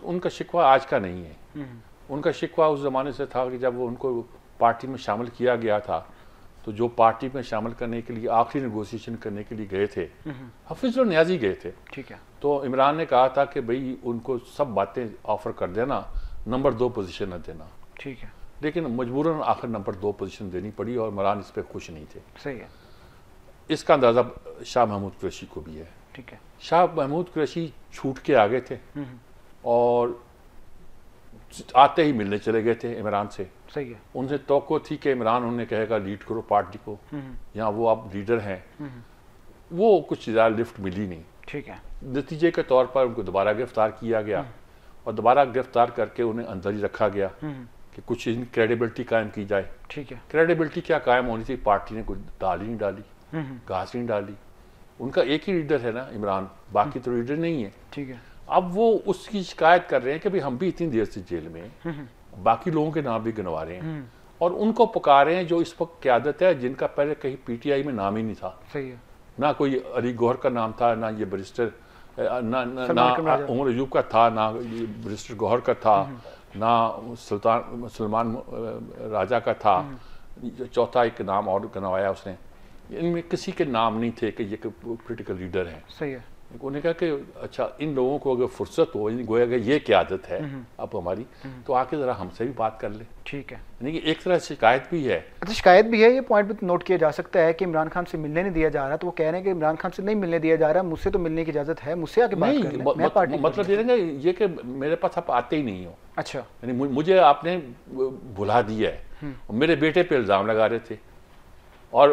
उनका शिकवा आज का नहीं है, उनका शिकवा उस ज़माने से था कि जब वो उनको पार्टी में शामिल किया गया था, तो जो पार्टी में शामिल करने के लिए आखिरी नेगोशिएशन करने के लिए गए थे, हफीज़ नियाज़ी गए थे, ठीक है, तो इमरान ने कहा था कि भाई उनको सब बातें ऑफर कर देना, नंबर 2 पोजीशन न देना, ठीक है, लेकिन मजबूरन आखिर नंबर 2 पोजीशन देनी पड़ी और इमरान इस पर खुश नहीं थे। सही है, इसका अंदाज़ा शाह महमूद कुरैशी को भी है। ठीक है, शाह महमूद कुरैशी छूट के आ गए थे और आते ही मिलने चले गए थे इमरान से। सही है, उनसे तवक्को थी कि इमरान उन्हें कहेगा लीड करो पार्टी को, यहाँ वो आप लीडर हैं, वो कुछ ज़्यादा लिफ्ट मिली नहीं। ठीक है, नतीजे के तौर पर उनको दोबारा गिरफ्तार किया गया और दोबारा गिरफ्तार करके उन्हें अंदर ही रखा गया कि कुछ इन क्रेडिबिलिटी कायम की जाए। ठीक है, क्रेडिबिलिटी क्या कायम होनी थी, पार्टी ने कुछ दाल ही नहीं डाली, घास नहीं डाली, उनका एक ही लीडर है ना इमरान, बाकी तो लीडर नहीं है। ठीक है, अब वो उसकी शिकायत कर रहे हैं कि भाई हम भी इतनी देर से जेल में हैं, बाकी लोगों के नाम भी गिनवा रहे हैं और उनको पुकारे हैं जो इस वक्त क़यादत है, जिनका पहले कहीं पीटीआई में नाम ही नहीं था। सही है, ना कोई अली गौहर का नाम था, ना ये बैरिस्टर ना उमर अयूब का था, ना ये बैरिस्टर गौहर का था, ना सलमान राजा का था, चौथा एक नाम और गिनवाया उसने, इनमें किसी के नाम नहीं थे कि ये पोलिटिकल लीडर हैं। सही है, उन्होंने कहा कि अच्छा इन लोगों को अगर फुर्सत हो, गोया कि ये क्या आदत है अब हमारी, तो आके ज़रा हमसे भी बात कर ले। ठीक है, यानी कि एक तरह शिकायत भी है। अच्छा शिकायत भी है, ये पॉइंट भी नोट किया जा सकता है कि इमरान खान से मिलने नहीं दिया जा रहा, तो वो कह रहे हैं कि इमरान खान से नहीं मिलने दिया जा रहा, मुझसे तो मिलने की इजाज़त है, मुझसे आके बात कर लें, मैं पार्टी मतलब ये ना ये कि मेरे पास आप आते ही नहीं हो। अच्छा, यानी मुझे आपने भुला दिया है। मेरे बेटे पे इल्ज़ाम लगा रहे थे और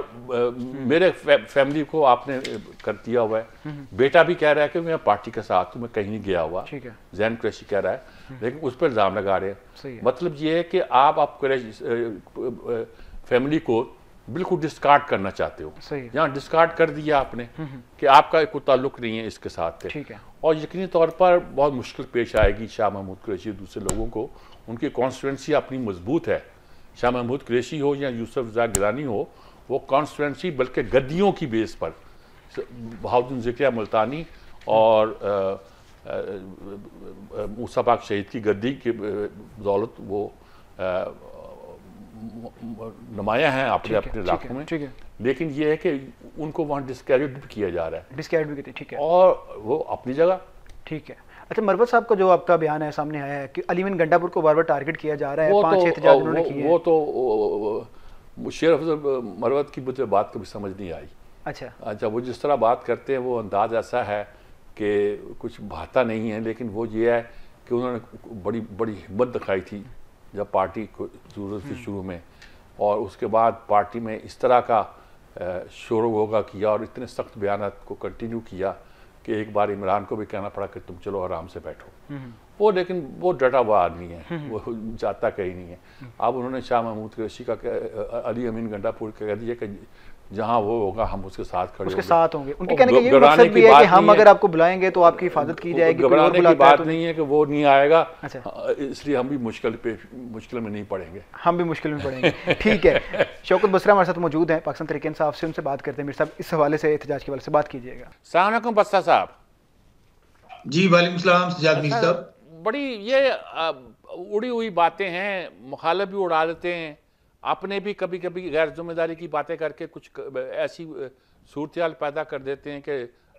मेरे फैमिली को आपने कर दिया हुआ है। बेटा भी कह रहा है कि मैं पार्टी के साथ हूँ, मैं कहीं नहीं गया हुआ। ठीक है, जैन कुरैशी कह रहा है, लेकिन उस पर इल्ज़ाम लगा रहे हैं। है। मतलब ये है कि आप फैमिली को बिल्कुल डिस्कार्ड करना चाहते हो। यहाँ डिस्कार्ड कर दिया आपने कि आपका कोई ताल्लुक नहीं है इसके साथ। ठीक है, और यकीनी तौर पर बहुत मुश्किल पेश आएगी शाह महमूद कुरैशी दूसरे लोगों को। उनकी कॉन्स्टिट्यूंसी अपनी मजबूत है, शाह महमूद कुरैशी हो या यूसुफ रज़ा गिलानी हो, वो कॉन्स्टिट्यूंसी बल्कि गद्दियों की बेस पर बहाउद्दीन ज़िक्रिया मुल्तानी और मूसा पाक शहीद की गद्दी की बदौलत वो नुमाया हैं अपने अपने इलाकों में। ठीक है, लेकिन ये है कि उनको वहाँ डिस्कैरेज भी किया जा रहा है, डिस्कैरेज भी करते हैं। ठीक है, और वो अपनी जगह। ठीक है। अच्छा, मरवत साहब का जो आपका बयान है सामने आया है कि अलीमीन गंडापुर को बार बार टारगेट किया जा रहा है, 5-6 एहतजाज उन्होंने किए हैं। वो तो शेर अफजल मरवत की मुझे बात कभी समझ नहीं आई। अच्छा, वो जिस तरह बात करते हैं वो अंदाज ऐसा है कि कुछ भाता नहीं है, लेकिन वो ये है कि उन्होंने बड़ी बड़ी हिम्मत दिखाई थी जब पार्टी को जरूरत थी शुरू में, और उसके बाद पार्टी में इस तरह का शोर होगा किया और इतने सख्त बयान को कंटिन्यू किया कि एक बार इमरान को भी कहना पड़ा कि तुम चलो आराम से बैठो। वो लेकिन वो डटा हुआ आदमी है, वो जाता कहीं नहीं है। अब उन्होंने शाह महमूद कुरैशी का अली अमीन गंडापुर कह दिया कि जहाँ वो होगा हम उसके साथ खड़े उसके साथ होंगे। उनके कहने का ये मकसद भी है कि हम अगर आपको बुलाएंगे तो आपकी हिफाजत की जाएगी। घबराने की बात नहीं है कि वो नहीं आएगा। अच्छा, इसलिए हम भी मुश्किल में नहीं पड़ेंगे, हम भी मुश्किल में पड़ेंगे। ठीक है, शौकत बसरा हमारे साथ मौजूद हैं, पाकिस्तान तहरीक इंसाफ से, उनसे बात करते हैं। मीर साहब, इस हवाले से एहतजाज के हवाले से बात कीजिएगा। अस्सलाम वालेकुम बसरा साहब। जी वालेकुम सलाम सज्जाद मीर साहब। बड़ी ये उड़ी हुई बातें हैं, मुखालिफ भी उड़ा देते हैं, अपने भी कभी कभी गैर जिम्मेदारी की बातें करके कुछ ऐसी सूरत हाल पैदा कर देते हैं कि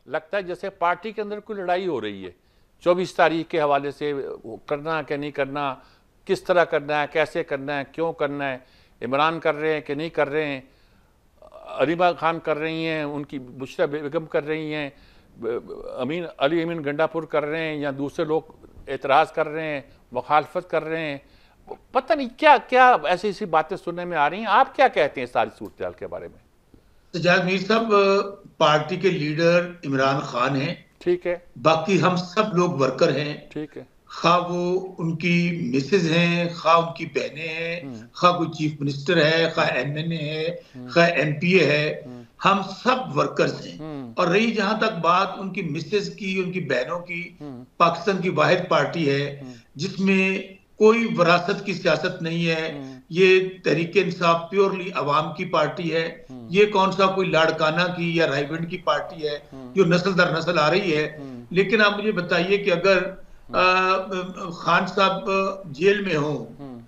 लगता है जैसे पार्टी के अंदर कोई लड़ाई हो रही है। 24 तारीख के हवाले से करना क्या नहीं करना, किस तरह करना है, कैसे करना है, क्यों करना है, इमरान कर रहे हैं कि नहीं कर रहे हैं, अरीबा खान कर रही हैं, उनकी बुशरा बेगम कर रही हैं, अली अमीन गंडापुर कर रहे हैं, या दूसरे लोग एतराज़ कर रहे हैं, मुखालफत कर रहे हैं, पता नहीं क्या क्या ऐसी ऐसी बातें सुनने में आ रही हैं। आप क्या कहते हैं सारी सूरत हाल के बारे में? सज्जाद मीर साहब, पार्टी के लीडर इमरान खान हैं, ठीक है, बाकी हम सब लोग वर्कर हैं, ठीक है, खा वो उनकी मिसेज हैं, खा उनकी बहनें हैं, खा कोई चीफ मिनिस्टर है, खा MNA है, खा MPA है, हम सब वर्कर्स हैं। और रही जहां तक बात उनकी मिसेज की, उनकी बहनों की, पाकिस्तान की वाहिद पार्टी है जिसमें कोई विरासत की सियासत नहीं है। ये तहरीक इंसाफ प्योरली अवाम की पार्टी है। ये कौन सा कोई लाड़काना की या रायविंड की पार्टी है जो नस्ल दर नस्ल आ रही है। लेकिन आप मुझे बताइए कि अगर खान साहब जेल में हो,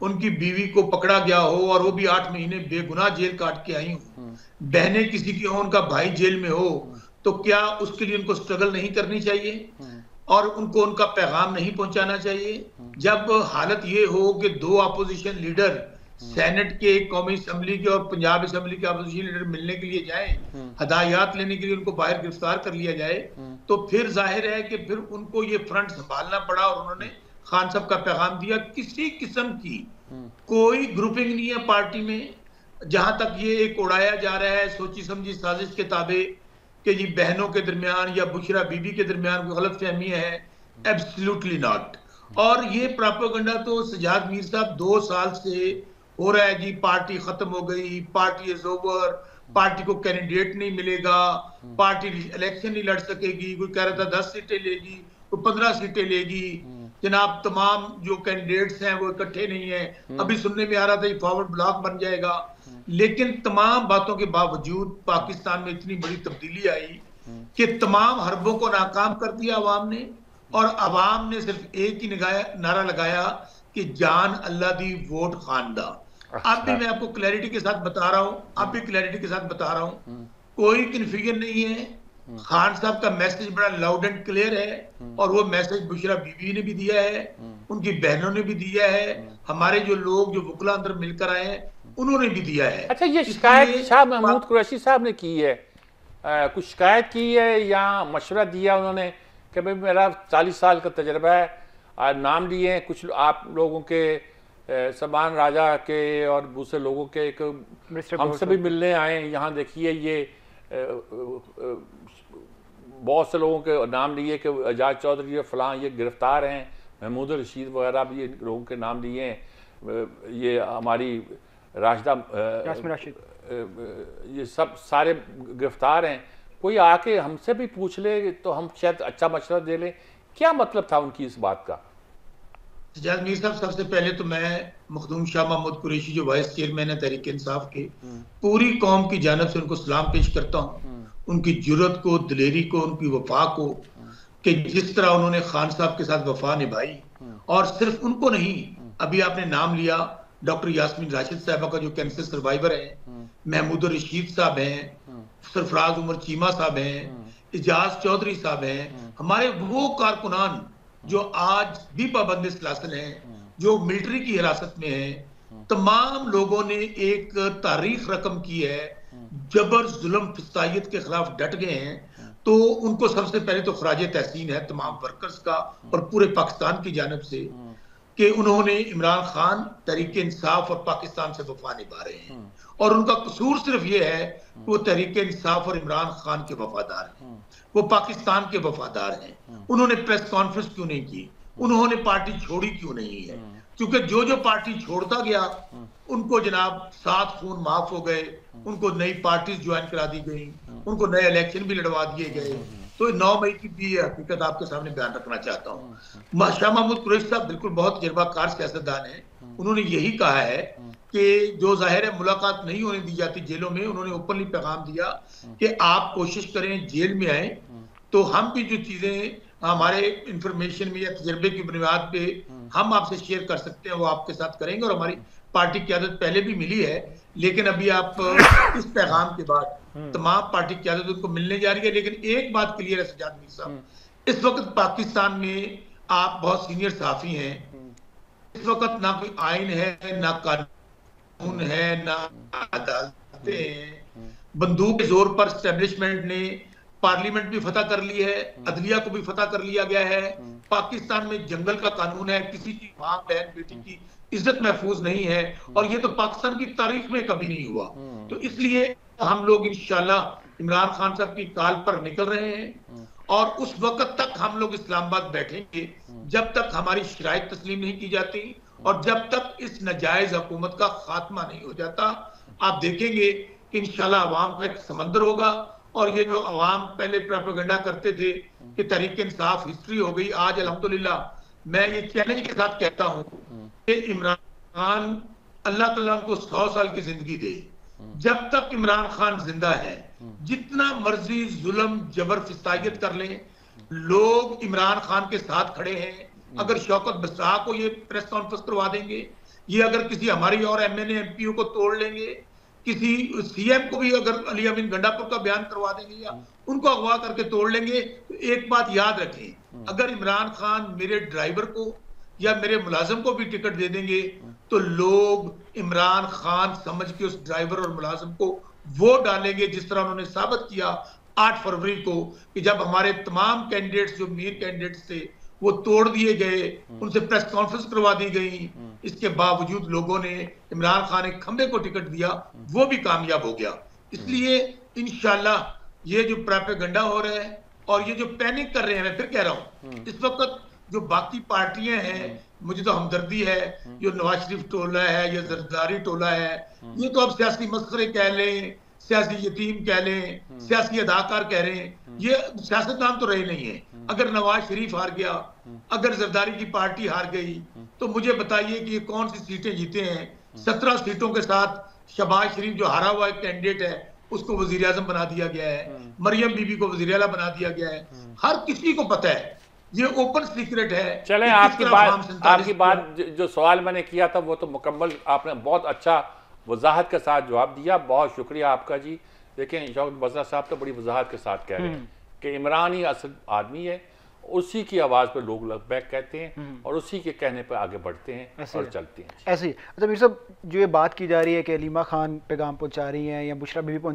उनकी बीवी को पकड़ा गया हो और वो भी 8 महीने बेगुनाह जेल काट के आई हो, बहनें किसी की हो, उनका भाई जेल में हो, तो क्या उसके लिए उनको स्ट्रगल नहीं करनी चाहिए और उनको उनका पैगाम नहीं पहुंचाना चाहिए? जब हालत ये हो कि 2 अपोजिशन लीडर सेनेट के, कौमी असम्बली के और पंजाब असम्बली के अपोजिशन लीडर मिलने के लिए जाएं, हदायत लेने के लिए उनको बाहर गिरफ्तार कर लिया जाए, तो फिर जाहिर है कि फिर उनको ये फ्रंट संभालना पड़ा और उन्होंने खान साहब का पैगाम दिया। किसी किस्म की कोई ग्रुपिंग नहीं है पार्टी में। जहां तक ये एक उड़ाया जा रहा है सोची समझी साजिश के ताबे कि जी बहनों के दरमियान या बुशरा बीबी के दरमियान कोई गलत फहमी है, एब्सोल्युटली नॉट। और ये प्रोपेगेंडा तो सज्जाद मीर साहब 2 साल से हो रहा है जी, पार्टी खत्म हो गई, पार्टी इज ओवर, पार्टी को कैंडिडेट नहीं मिलेगा, पार्टी इलेक्शन नहीं लड़ सकेगी, कोई कह रहा था 10 सीटें लेगी, कोई 15 सीटें लेगी। जनाब तमाम जो कैंडिडेट्स हैं वो इकट्ठे नहीं है। अभी सुनने में आ रहा था फॉरवर्ड ब्लॉक बन जाएगा। लेकिन तमाम बातों के बावजूद पाकिस्तान में इतनी बड़ी तब्दीली आई कि तमाम हरबों को नाकाम कर दिया अवाम ने, और अवाम ने सिर्फ एक ही नारा लगाया कि जान अल्लाह दी वोट खानदा। अब भी मैं आपको क्लैरिटी के साथ बता रहा हूं, कोई कन्फ्यूजन नहीं है। खान साहब का मैसेज बड़ा लाउड एंड क्लियर है और वो मैसेज बुशरा बीबी ने भी दिया है, उनकी बहनों ने भी दिया है, हमारे जो लोग जो वकला अंदर मिलकर आए हैं उन्होंने भी दिया है। अच्छा, ये शिकायत शाह महमूद कुरैशी साहब ने की है, कुछ शिकायत की है या मशवरा दिया उन्होंने कि भाई मेरा 40 साल का तजर्बा है, नाम लिए हैं कुछ आप लोगों के, सलमान राजा के और दूसरे लोगों के, हमसे भी मिलने आए, यहाँ देखिए ये बहुत से लोगों के नाम लिए कि एजाज चौधरी फलां ये गिरफ्तार हैं, महमूद रशीद वगैरह भी ये लोगों के नाम लिए हैं, ये हमारी राशिदा ये सब सारे गिरफ्तार हैं, कोई आके हमसे भी पूछ ले तो हम शायद अच्छा मशवरा दे लें। क्या मतलब था उनकी इस बात का? सज्जाद मीर साहब, सबसे पहले तो मैं मखदूम शाह महमूद कुरैशी जो वाइस चेयरमैन है तहरीक इंसाफ के, पूरी कौम की जानब से उनको सलाम पेश करता हूँ, उनकी जुर्रत को, दिलेरी को, उनकी वफा को, कि जिस तरह उन्होंने खान साहब के साथ वफा निभाई। और सिर्फ उनको नहीं, अभी आपने नाम लिया डॉक्टर यास्मीन राशिद साहबा का जो कैंसर सर्वाइवर है, महमूद रशीद साहब हैं, सरफराज उमर चीमा साहब हैं, एजाज चौधरी साहब हैं, हमारे वो कारकुनान जो आज भी पाबंद सलासल हैं, जो मिलिट्री की हिरासत में हैं, तमाम लोगों ने एक तारीख रकम की है, जबर जुल्म फिस्तायत के खिलाफ डट गए हैं। तो उनको सबसे पहले तो खराज तहसीन है तमाम वर्कर्स का और पूरे पाकिस्तान की जानब से कि उन्होंने इमरान खान, तहरीक इंसाफ और पाकिस्तान से वफा निभा रहे हैं। और उनका कसूर सिर्फ ये है कि वो तहरीक इंसाफ और इमरान खान के वफादार हैं, वो पाकिस्तान के वफादार हैं। उन्होंने प्रेस कॉन्फ्रेंस क्यों नहीं की, उन्होंने पार्टी छोड़ी क्यों नहीं है? क्योंकि जो जो पार्टी छोड़ता गया उनको जनाब 7 खून माफ हो गए, उनको नई पार्टी ज्वाइन करा दी गई, उनको नए इलेक्शन भी लड़वा दिए गए। तो 9 मई की भी हकीकत आपके सामने बयान रखना चाहता हूँ। शाह महमूद कुरैशी साहब बिल्कुल बहुत तजुर्बाकार सियासतदान है। उन्होंने यही कहा है कि जो जाहिर है मुलाकात नहीं होने दी जाती जेलों में, उन्होंने ओपनली पैगाम दिया कि आप कोशिश करें जेल में आए तो हम भी जो चीजें हमारे इंफॉर्मेशन में या तजर्बे की बुनियाद पे हम आपसे शेयर कर सकते हैं वो आपके साथ करेंगे। और हमारी पार्टी की आदत पहले भी मिली है, लेकिन अभी आप इस पैगाम के बाद तमाम पार्टी की आदत उनको मिलने जा रही है। लेकिन एक बात क्लियर है सज्जाद मीर साहब, इस वक्त पाकिस्तान में आप बहुत सीनियर सहाफी हैं, इस वक्त ना कोई आइन है, ना कानून है, ना अदालतें हैं। बंदूक के जोर पर एस्टेब्लिशमेंट ने पार्लियामेंट भी फतह कर ली है, अदलिया को भी फतह कर लिया गया है। पाकिस्तान में जंगल का कानून है, किसी की मां बहन बेटी की इज्जत महफूज नहीं है, और ये तो पाकिस्तान की तारीख में कभी नहीं हुआ। तो इसलिए हम लोग इंशाल्लाह इमरान खान साहब की काल पर निकल रहे हैं, और उस वक्त तक हम लोग इस्लामाबाद बैठेंगे जब तक हमारी शराइत तस्लीम नहीं की जाती और जब तक इस नाजायज हुकूमत का खात्मा नहीं हो जाता। आप देखेंगे कि इंशाल्लाह अवाम का एक समंदर होगा। और ये जो अवाम पहले प्रोपेगेंडा करते थे कि तहरीक इंसाफ हिस्ट्री हो गई, आज अल्हम्दुलिल्लाह मैं ये चैलेंज के साथ कहता हूं कि इमरान खान, अल्लाह ताला को 100 साल की जिंदगी दे, जब तक इमरान खान जिंदा है जितना मर्जी जुल्म जबर फिस्तायत कर लें, लोग इमरान खान के साथ खड़े हैं। अगर शौकत बसरा को ये प्रेस कॉन्फ्रेंस करवा देंगे, ये अगर किसी हमारी और एमएनए एमपीओ को तोड़ लेंगे, किसी सीएम को भी अगर अली अमीन गंडापुर का बयान करवा देंगे या उनको अगवा करके तोड़ लेंगे, तो एक बात याद रखें, अगर इमरान खान मेरे ड्राइवर को या मेरे मुलाजिम को भी टिकट दे देंगे तो लोग इमरान खान समझ के उस ड्राइवर और मुलाजिम को वोट डालेंगे, जिस तरह उन्होंने साबित किया 8 फरवरी को कि जब हमारे तमाम कैंडिडेट्स जो मेन कैंडिडेट्स थे वो तोड़ दिए गए, उनसे प्रेस कॉन्फ्रेंस करवा दी गई, इसके बावजूद लोगों ने इमरान खान एक खंबे को टिकट दिया, वो भी कामयाब हो गया। इसलिए इंशाल्लाह ये जो प्रोपेगेंडा हो रहा है और ये जो पैनिक कर रहे हैं, मैं फिर कह रहा हूं, इस वक्त जो बाकी पार्टियां हैं, मुझे तो हमदर्दी है, जो नवाज शरीफ टोला है या जरदारी टोला है, ये तो अब सियासी मस्खरे कह लें, सियासी यतीम कह लें, सियासी अदाकार कह रहे हैं, ये सियासतदान तो रहे नहीं है। अगर नवाज शरीफ हार गया, अगर जरदारी की पार्टी हार गई, तो मुझे बताइए कि ये कौन सी सीटें जीते हैं। 17 सीटों के साथ शहबाज शरीफ जो हारा हुआ एक कैंडिडेट है उसको वजीर आजम बना दिया गया है, मरियम बीबी को वजीर आला बना दिया गया है। हर किसी को पता है, ये ओपन सीक्रेट है। चलें, आपकी बात जो सवाल मैंने किया था वो तो मुकम्मल आपने बहुत अच्छा वजाहत के साथ जवाब दिया, बहुत शुक्रिया आपका जी। देखें शौकत बसरा साहब तो बड़ी वजाहत के साथ कह रहे हैं कि इमरान ही असल आदमी है, उसी की आवाज़ पर लोग बैक कहते हैं और उसी के कहने पर आगे बढ़ते हैं और चलते हैं। ऐसे ही। अच्छा मीर साहब, जो ये बात की जा रही है कि हलीमा खान पैगाम पहुंचा रही हैं या बुशरा बीबी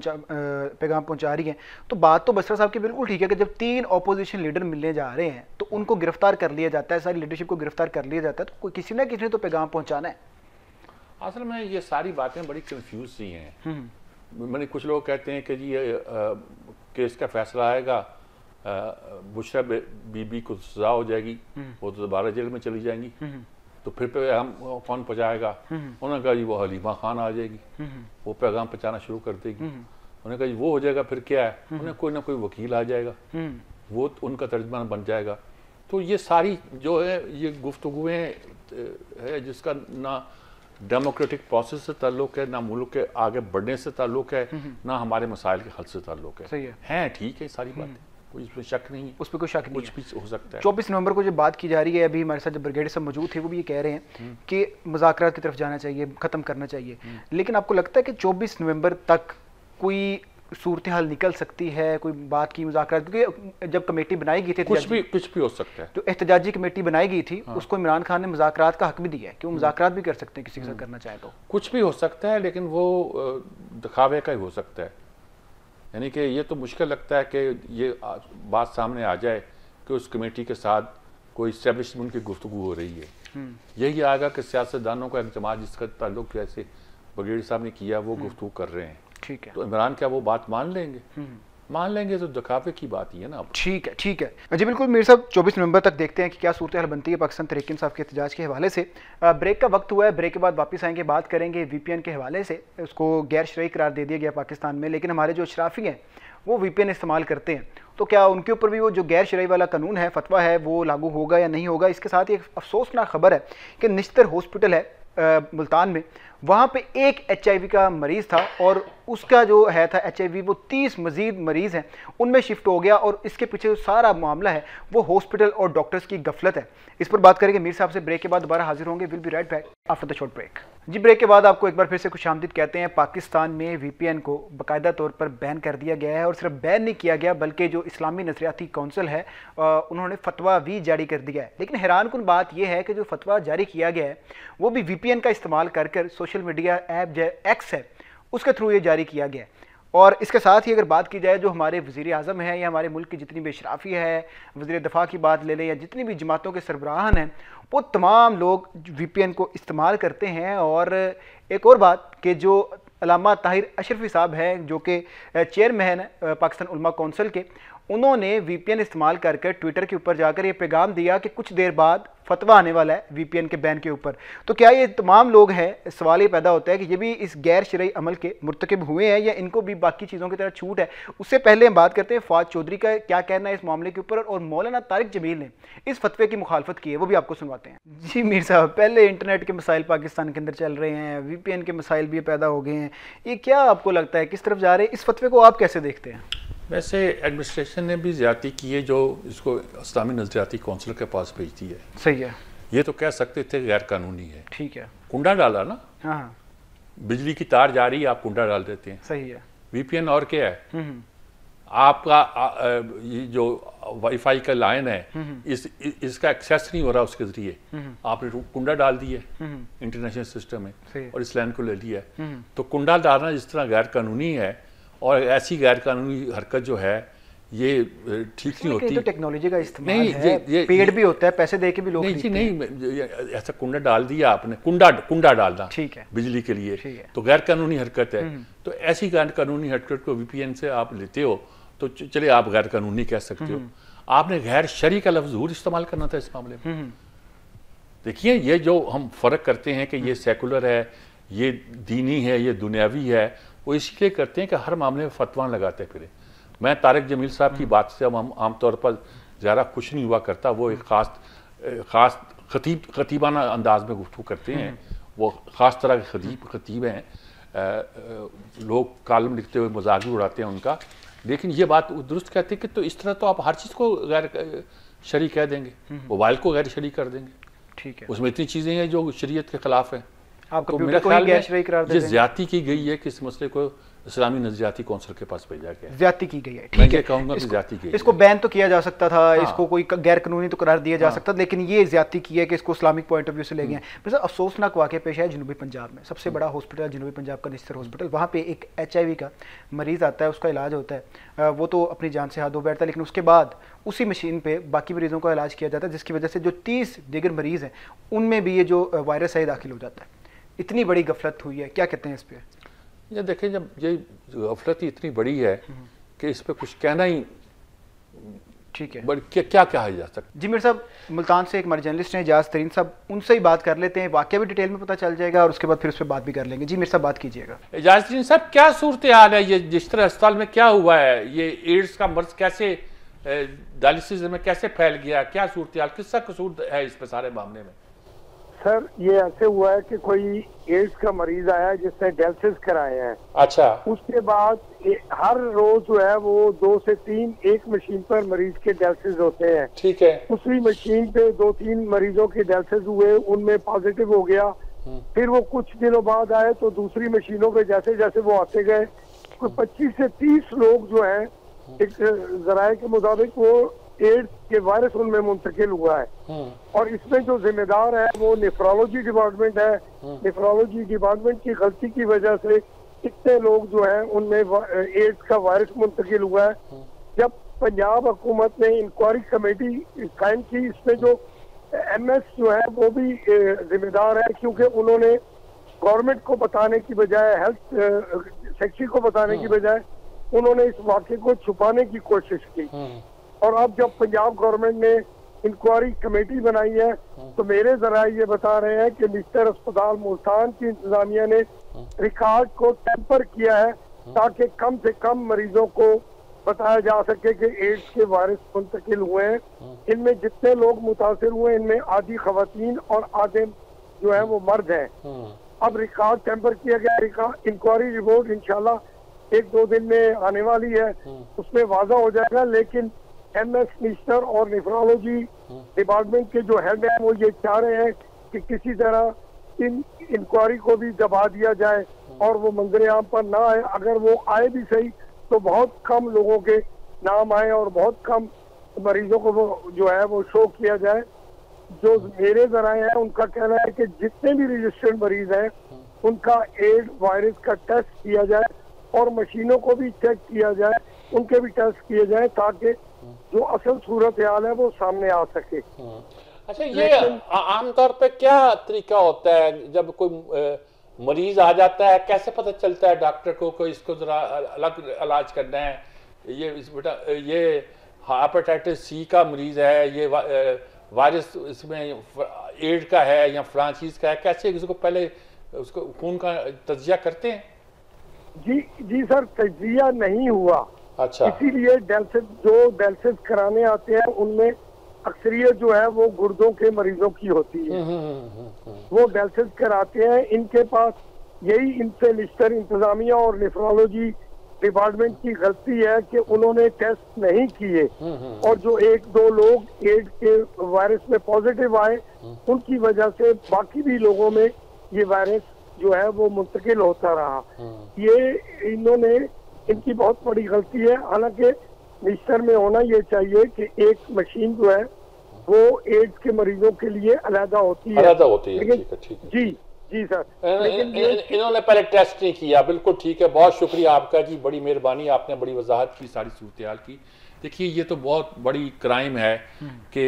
पैगाम पहुंचा रही हैं, तो बात तो बसरा साहब की बिल्कुल ठीक है कि जब 3 अपोजिशन लीडर मिलने जा रहे हैं तो उनको गिरफ्तार कर लिया जाता है, सारी लीडरशिप को गिरफ्तार कर लिया जाता है, तो कोई किसी ना किसी ने तो पैगाम पहुँचाना है। असल में ये सारी बातें बड़ी कंफ्यूज सी हैं। मैंने कुछ लोग कहते हैं कि जी केस का फैसला आएगा, बुशरा बीबी को सजा हो जाएगी, वो तो दोबारा जेल में चली जाएंगी, तो फिर पैगाम कौन पहुँचाएगा? उन्होंने कहा जी वो हलीमा खान आ जाएगी, वो पैगाम पहुँचाना शुरू कर देगी। उन्होंने कहा जी वो हो जाएगा, फिर क्या है? उन्हें कोई ना कोई वकील आ जाएगा, वो उनका तर्जमान बन जाएगा। तो ये सारी जो है ये गुफ्तगुएँ है जिसका ना डेमोक्रेटिक प्रोसेस से ताल्लुक है, ना मुल्क के आगे बढ़ने से ताल्लुक है, ना हमारे मसाइल के हल से ताल्लुक है। सही है ठीक है सारी बातें, कोई इसमें शक नहीं है, उस पर कोई शक नहीं, कुछ भी हो सकता है। 24 नवंबर को जो बात की जा रही है, अभी हमारे साथ जब ब्रिगेड सब मौजूद थे वो भी ये कह रहे हैं कि मुज़ाकरात की तरफ जाना चाहिए, ख़त्म करना चाहिए, लेकिन आपको लगता है कि 24 नवंबर तक कोई सूरत हाल निकल सकती है, कोई बात की मुज़ाकरात? क्योंकि जब कमेटी बनाई गई थी, कुछ भी हो सकता है, जो एहतजाजी कमेटी बनाई गई थी उसको इमरान खान ने मुज़ाकरात का हक भी दिया है कि वो मुज़ाकरात भी कर सकते हैं किसी के साथ करना चाहे तो। कुछ भी हो सकता है, लेकिन वो दिखावे का ही हो सकता है। यानी कि ये तो मुश्किल लगता है कि ये बात सामने आ जाए कि उस कमेटी के साथ कोई इस्टेब्लिशमेंट की गुफ्तगू हो रही है। यही आएगा कि सियासतदानों का एक जमात जिसका ताल्लुक जैसे ब्रिगेड साहब ने किया वो गुफ्तगू कर रहे हैं, ठीक है, तो इमरान क्या वो बात मान लेंगे? मान लेंगे तो दिखावे की बात ही है ना। ठीक है, ठीक है जी, बिल्कुल मीर साहब। 24 नवंबर तक देखते हैं कि क्या सूरत हाल बनती है पाकिस्तान तहरीक इंसाफ के एहतजाज के हवाले से। ब्रेक का वक्त हुआ है, ब्रेक के बाद वापस आएंगे, बात करेंगे VPN के हवाले से। उसको गैर शरई करार दे दिया गया पाकिस्तान में, लेकिन हमारे जो अशराफी हैं वो VPN इस्तेमाल करते हैं, तो क्या उनके ऊपर भी वो जो गैर शरई वाला कानून है, फतवा है, वो लागू होगा या नहीं होगा? इसके साथ ही एक अफसोसनाक खबर है कि निश्तर हॉस्पिटल है मुल्तान में, वहाँ पे एक HIV का मरीज़ था और उसका जो है था HIV, वो 30 मजीद मरीज़ हैं उनमें शिफ्ट हो गया, और इसके पीछे जो सारा मामला है वो हॉस्पिटल और डॉक्टर्स की गफलत है। इस पर बात करेंगे मीर साहब से। ब्रेक के बाद दोबारा हाजिर होंगे। Will be right back after the short break. जी, ब्रेक के बाद आपको एक बार फिर से खुशामदीद कहते हैं। पाकिस्तान में VPN को बाकायदा तौर पर बैन कर दिया गया है, और सिर्फ बैन नहीं किया गया बल्कि जो इस्लामी नजरियाती कौंसिल है उन्होंने फतवा भी जारी कर दिया है। लेकिन हैरानकुन बात यह है कि जो फतवा जारी किया गया है वो भी VPN का इस्तेमाल कर सोशल मीडिया ऐप जो X है उसके थ्रू ये जारी किया गया है। और इसके साथ ही अगर बात की जाए जो हमारे वज़ीर आज़म है या हमारे मुल्क की जितनी भी अशराफी है, वज़ीर दफ़ा की बात ले लें या जितनी भी जमातों के सरबराहान हैं, वो तमाम लोग VPN को इस्तेमाल करते हैं। और एक और बात कि जो अल्लामा ताहिर अशरफी साहब हैं जो कि चेयरमैन है पाकिस्तान उलमा कौंसिल के, उन्होंने VPN इस्तेमाल करके ट्विटर के ऊपर जाकर ये पैगाम दिया कि कुछ देर बाद फतवा आने वाला है VPN के बैन के ऊपर। तो क्या ये तमाम लोग हैं, सवाल ये पैदा होता है कि ये भी इस गैर शरई अमल के मुर्तकिब हुए हैं या इनको भी बाकी चीज़ों की तरह छूट है? उससे पहले हम बात करते हैं फवाद चौधरी का क्या कहना है इस मामले के ऊपर, और मौलाना तारिक जमील ने इस फतवे की मुखालफत की है, वो भी आपको सुनवाते हैं। जी मीर साहब, पहले इंटरनेट के मसाइल पाकिस्तान के अंदर चल रहे हैं, VPN के मसाइल भी पैदा हो गए हैं, ये क्या आपको लगता है किस तरफ जा रहे हैं? इस फतवे को आप कैसे देखते हैं? वैसे एडमिनिस्ट्रेशन ने भी ज़्यादती की है जो इसको इस्लामी नजरियाती कौंसिल के पास भेजती है। सही है, ये तो कह सकते थे गैर कानूनी है। ठीक है, कुंडा डाला ना, हाँ, बिजली की तार जा रही है, आप कुंडा डाल देते हैं। सही है। VPN और क्या है? आपका ये जो वाईफाई का लाइन है इसका एक्सेस नहीं हो रहा उसके जरिए, आपने कुंडा डाल दिया इंटरनेशनल सिस्टम में और इस लाइन को ले लिया। तो कुंडा डालना जिस तरह गैर कानूनी है, और ऐसी गैर कानूनी हरकत जो है ये ठीक नहीं होती। तो टेक्नोलॉजी का इस्तेमाल है, ये पेड भी होता है, पैसे दे के भी लोग नहीं, ऐसा कुंडा डाल दिया आपने, कुंडा डालना, ठीक है, बिजली के लिए, तो गैर कानूनी हरकत है। तो ऐसी गैर कानूनी हरकत को VPN से आप लेते हो तो चलिए आप गैर कानूनी कह सकते हो, आपने गैर शरई का लफ्ज जरूर इस्तेमाल करना था इस मामले में। देखिए, ये जो हम फर्क करते हैं कि ये सेकुलर है, ये दीनी है, ये दुनियावी है, वो इसलिए करते हैं कि हर मामले में फतवा लगाते फिरे। मैं तारिक जमील साहब की बात से हम आमतौर पर ज़्यादा खुश नहीं हुआ करता। वो एक ख़ास खतीबाना अंदाज में गुफ्तगू करते हैं, वो ख़ास तरह के खतीब हैं, लोग कालम लिखते हुए मजाक भी उड़ाते हैं उनका। लेकिन ये बात दुरुस्त कहते हैं कि तो इस तरह तो आप हर चीज़ को गैर शरई कह देंगे, मोबाइल को गैर शरई कर देंगे, ठीक है, उसमें इतनी चीज़ें हैं जो शरीयत के ख़िलाफ़ है। आप तो मेरा ख्याल में ये ज्यादती की गई है कि इस मसले को इस्लामी नजरियाती कौंसिल के पास भेजा गया है। ज्यादती की गई है, मैं ठीक ये है। कहूंगा कि ज्यादती की इसको बैन तो किया जा सकता था, हाँ। इसको कोई गैर कानूनी तो करार दिया जा सकता था, लेकिन ये ज्यादती की है कि इसको इस्लामिक पॉइंट ऑफ व्यू से ले गए हैं। वैसे अफसोसनाक वाक़या पेश है जनूबी पंजाब में, सबसे बड़ा हॉस्पिटल जनूबी पंजाब का निस्तर हॉस्पिटल, वहाँ पे एक HIV का मरीज़ आता है, उसका इलाज होता है, वो तो अपनी जान से हाथ धो बैठता है, लेकिन उसके बाद उसी मशीन पे बाकी मरीज़ों का इलाज किया जाता है, जिसकी वजह से जो 30 दीगर मरीज़ हैं उनमें भी ये जो वायरस है दाखिल हो जाता है। इतनी बड़ी गफलत हुई है, क्या कहते हैं इस पर? ये देखें, जब ये गफलत ही इतनी बड़ी है कि इस पर कुछ कहना ही ठीक है, क्या कहा जा सकता। जी मेरे साहब, मुल्तान से एक हमारे जर्नलिस्ट हैं इजाज़ तरीन साहब, उनसे ही बात कर लेते हैं, वाकया भी डिटेल में पता चल जाएगा और उसके बाद फिर उस पर बात भी कर लेंगे। जी मेरे साहब बात कीजिएगा। इजाज़ तरीन साहब, क्या सूरत हाल है, ये जिस तरह अस्पताल में क्या हुआ है, ये एड्स का मर्ज कैसे डायलिसिस में कैसे फैल गया, क्या सूरत हाल, किसका कसूर है इस पर सारे मामले में? सर ये ऐसे हुआ है कि कोई एड्स का मरीज आया है जिसने डायलिसिस कराए हैं। अच्छा। उसके बाद हर रोज जो है वो 2 से 3 एक मशीन पर मरीज के डायलिसिस होते हैं। ठीक है। उसी मशीन पे 2-3 मरीजों के डायलिसिस हुए, उनमें पॉजिटिव हो गया। फिर वो कुछ दिनों बाद आए तो दूसरी मशीनों पे जैसे जैसे वो आते गए, कोई 25 से 30 लोग जो हैं, एक जराये के मुताबिक वो एड्स के वायरस उनमें मुंतकिल हुआ है। और इसमें जो जिम्मेदार है वो नेफ्रोलॉजी डिपार्टमेंट है। नेफ्रोलॉजी डिपार्टमेंट की गलती की वजह से इतने लोग जो हैं उनमें एड्स का वायरस मुंतकिल हुआ है। जब पंजाब हुकूमत ने इंक्वायरी कमेटी कायम की, इसमें जो MS जो है वो भी जिम्मेदार है, क्योंकि उन्होंने गवर्नमेंट को बताने की बजाय, हेल्थ सेक्रेटरी को बताने की बजाय उन्होंने इस वाक़े को छुपाने की कोशिश की। और अब जब पंजाब गवर्नमेंट ने इंक्वायरी कमेटी बनाई है तो मेरे जरा ये बता रहे हैं कि मिस्टर अस्पताल मुल्तान की इंतजामिया ने रिकॉर्ड को टेम्पर किया है ताकि कम से कम मरीजों को बताया जा सके कि एड्स के वायरस मुंतकिल हुए हैं। इनमें जितने लोग मुतासिर हुए इनमें आधी खवातीन और आधे जो है वो मर्द हैं। अब रिकॉर्ड टेम्पर किया गया, इंक्वायरी रिपोर्ट इंशाल्लाह 1-2 दिन में आने वाली है, उसमें वाज़ा हो जाएगा। लेकिन MS मिनिस्टर और नेफ्रोलॉजी डिपार्टमेंट के जो हेड हैं वो ये चाह रहे हैं कि किसी तरह इन इंक्वायरी को भी दबा दिया जाए और वो मंजर आम पर ना आए। अगर वो आए भी सही तो बहुत कम लोगों के नाम आए और बहुत कम मरीजों को वो जो है वो शो किया जाए। जो मेरे जराए हैं उनका कहना है कि जितने भी रजिस्टर्ड मरीज हैं उनका एड वायरस का टेस्ट किया जाए और मशीनों को भी चेक किया जाए, उनके भी टेस्ट किए जाए ताकि जो असल सूरत हाल है वो सामने आ सके। अच्छा, ये आमतौर पे क्या तरीका होता है जब कोई मरीज आ जाता है, कैसे पता चलता है डॉक्टर को इसको जरा अलग इलाज करना है, ये हेपेटाइटिस C का मरीज है, ये वायरस इसमें एड का है या फलां चीज का है, कैसे इसको पहले उसको खून का तजिया करते हैं? जी सर, तजिया नहीं हुआ। अच्छा। इसीलिए डायलिसिस कराने आते हैं उनमें अक्सरियत जो है वो गुर्दों के मरीजों की होती है। वो डायलिसिस कराते हैं, इनके पास यही इनसे मिनिस्टर इंतजामिया और नेफ्रोलॉजी डिपार्टमेंट की गलती है कि उन्होंने टेस्ट नहीं किए और जो 1-2 लोग एड्स के वायरस में पॉजिटिव आए उनकी वजह से बाकी भी लोगों में ये वायरस जो है वो मुंतकिल होता रहा। ये इनकी बहुत बड़ी गलती है। हालांकि मिनिस्टर में होना ये चाहिए कि एक मशीन जो है वो एड्स के मरीजों के लिए अलग होती है। लेकिन जी सर, लेकिन इन्होंने पहले टेस्ट नहीं किया। बिल्कुल ठीक है, बहुत शुक्रिया आपका जी, बड़ी मेहरबानी, आपने बड़ी वजाहत की सारी सूरत हाल की। देखिए, ये तो बहुत बड़ी क्राइम है कि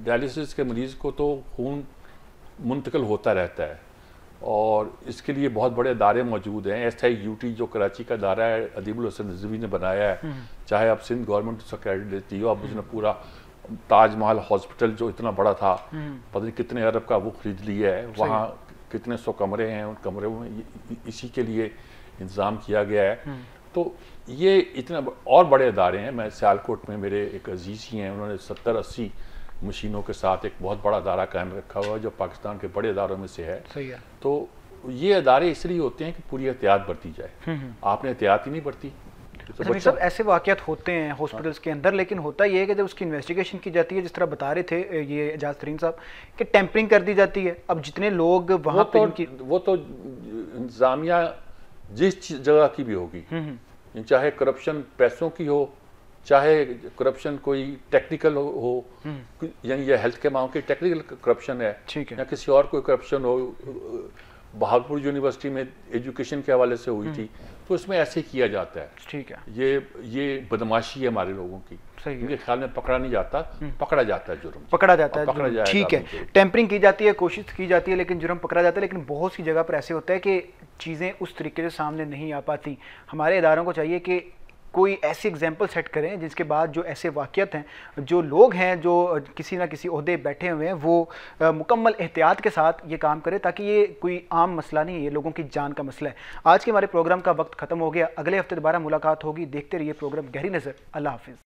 डायलिसिस के मरीज को तो खून मुंतकिल होता रहता है और इसके लिए बहुत बड़े अदारे मौजूद हैं। SIUT जो कराची का अदारा है, अदीबुल हसन रिजवी ने बनाया है, चाहे अब सिंध गवर्नमेंट उसका क्रेडिट देती हो। अब उसने पूरा ताजमहल हॉस्पिटल जो इतना बड़ा था, पता नहीं कितने अरब का, वो खरीद लिया है। वहाँ कितने 100 कमरे हैं, उन कमरे में इसी के लिए इंतज़ाम किया गया है। तो ये इतना और बड़े अदारे हैं। मैं सियालकोट में मेरे एक अजीज़ ही हैं, उन्होंने 70-80 मशीनों के साथ एक बहुत बड़ा अदारा कायम रखा हुआ है जो पाकिस्तान के बड़े अदारों में से है। सही है। तो ये अदारे इसलिए होते हैं कि पूरी एहतियात बरती जाए। आपने एहतियात ही नहीं बरती तो सब ऐसे वाक़यात होते हैं हॉस्पिटल्स के अंदर, लेकिन होता ये है कि जब उसकी इन्वेस्टिगेशन की जाती है, जिस तरह बता रहे थे ये इजाज़ तरीन साहब, कि टेम्परिंग कर दी जाती है। अब जितने लोग वहाँ पे वो तो इंतजामिया जिस जगह की भी होगी, चाहे करप्शन पैसों की हो, चाहे करप्शन कोई टेक्निकल हो, यानी ये हेल्थ के मामले की टेक्निकल करप्शन है, या किसी और कोई करप्शन हो, बहावलपुर यूनिवर्सिटी में एजुकेशन के हवाले से हुई थी, तो इसमें ऐसे किया जाता है। ठीक है, ये बदमाशी है हमारे लोगों की, इनके ख्याल में पकड़ा नहीं जाता, पकड़ा जाता है जुर्म, पकड़ा जाता है, पकड़ा जाएगा। ठीक है, टेम्परिंग की जाती है, कोशिश की जाती है, लेकिन जुर्म पकड़ा जाता है। लेकिन बहुत सी जगह पर ऐसे होता है कि चीज़ें उस तरीके से सामने नहीं आ पाती। हमारे इदारों को चाहिए कि कोई ऐसी एग्जाम्पल सेट करें जिसके बाद जो ऐसे वाक़यात हैं, जो लोग हैं जो किसी ना किसी ओहदे बैठे हुए हैं, वो मुकम्मल एहतियात के साथ ये काम करें, ताकि ये कोई आम मसला नहीं है, ये लोगों की जान का मसला है। आज के हमारे प्रोग्राम का वक्त ख़त्म हो गया, अगले हफ्ते दोबारा मुलाकात होगी। देखते रहिए प्रोग्राम गहरी नज़र। अल्लाह हाफिज़।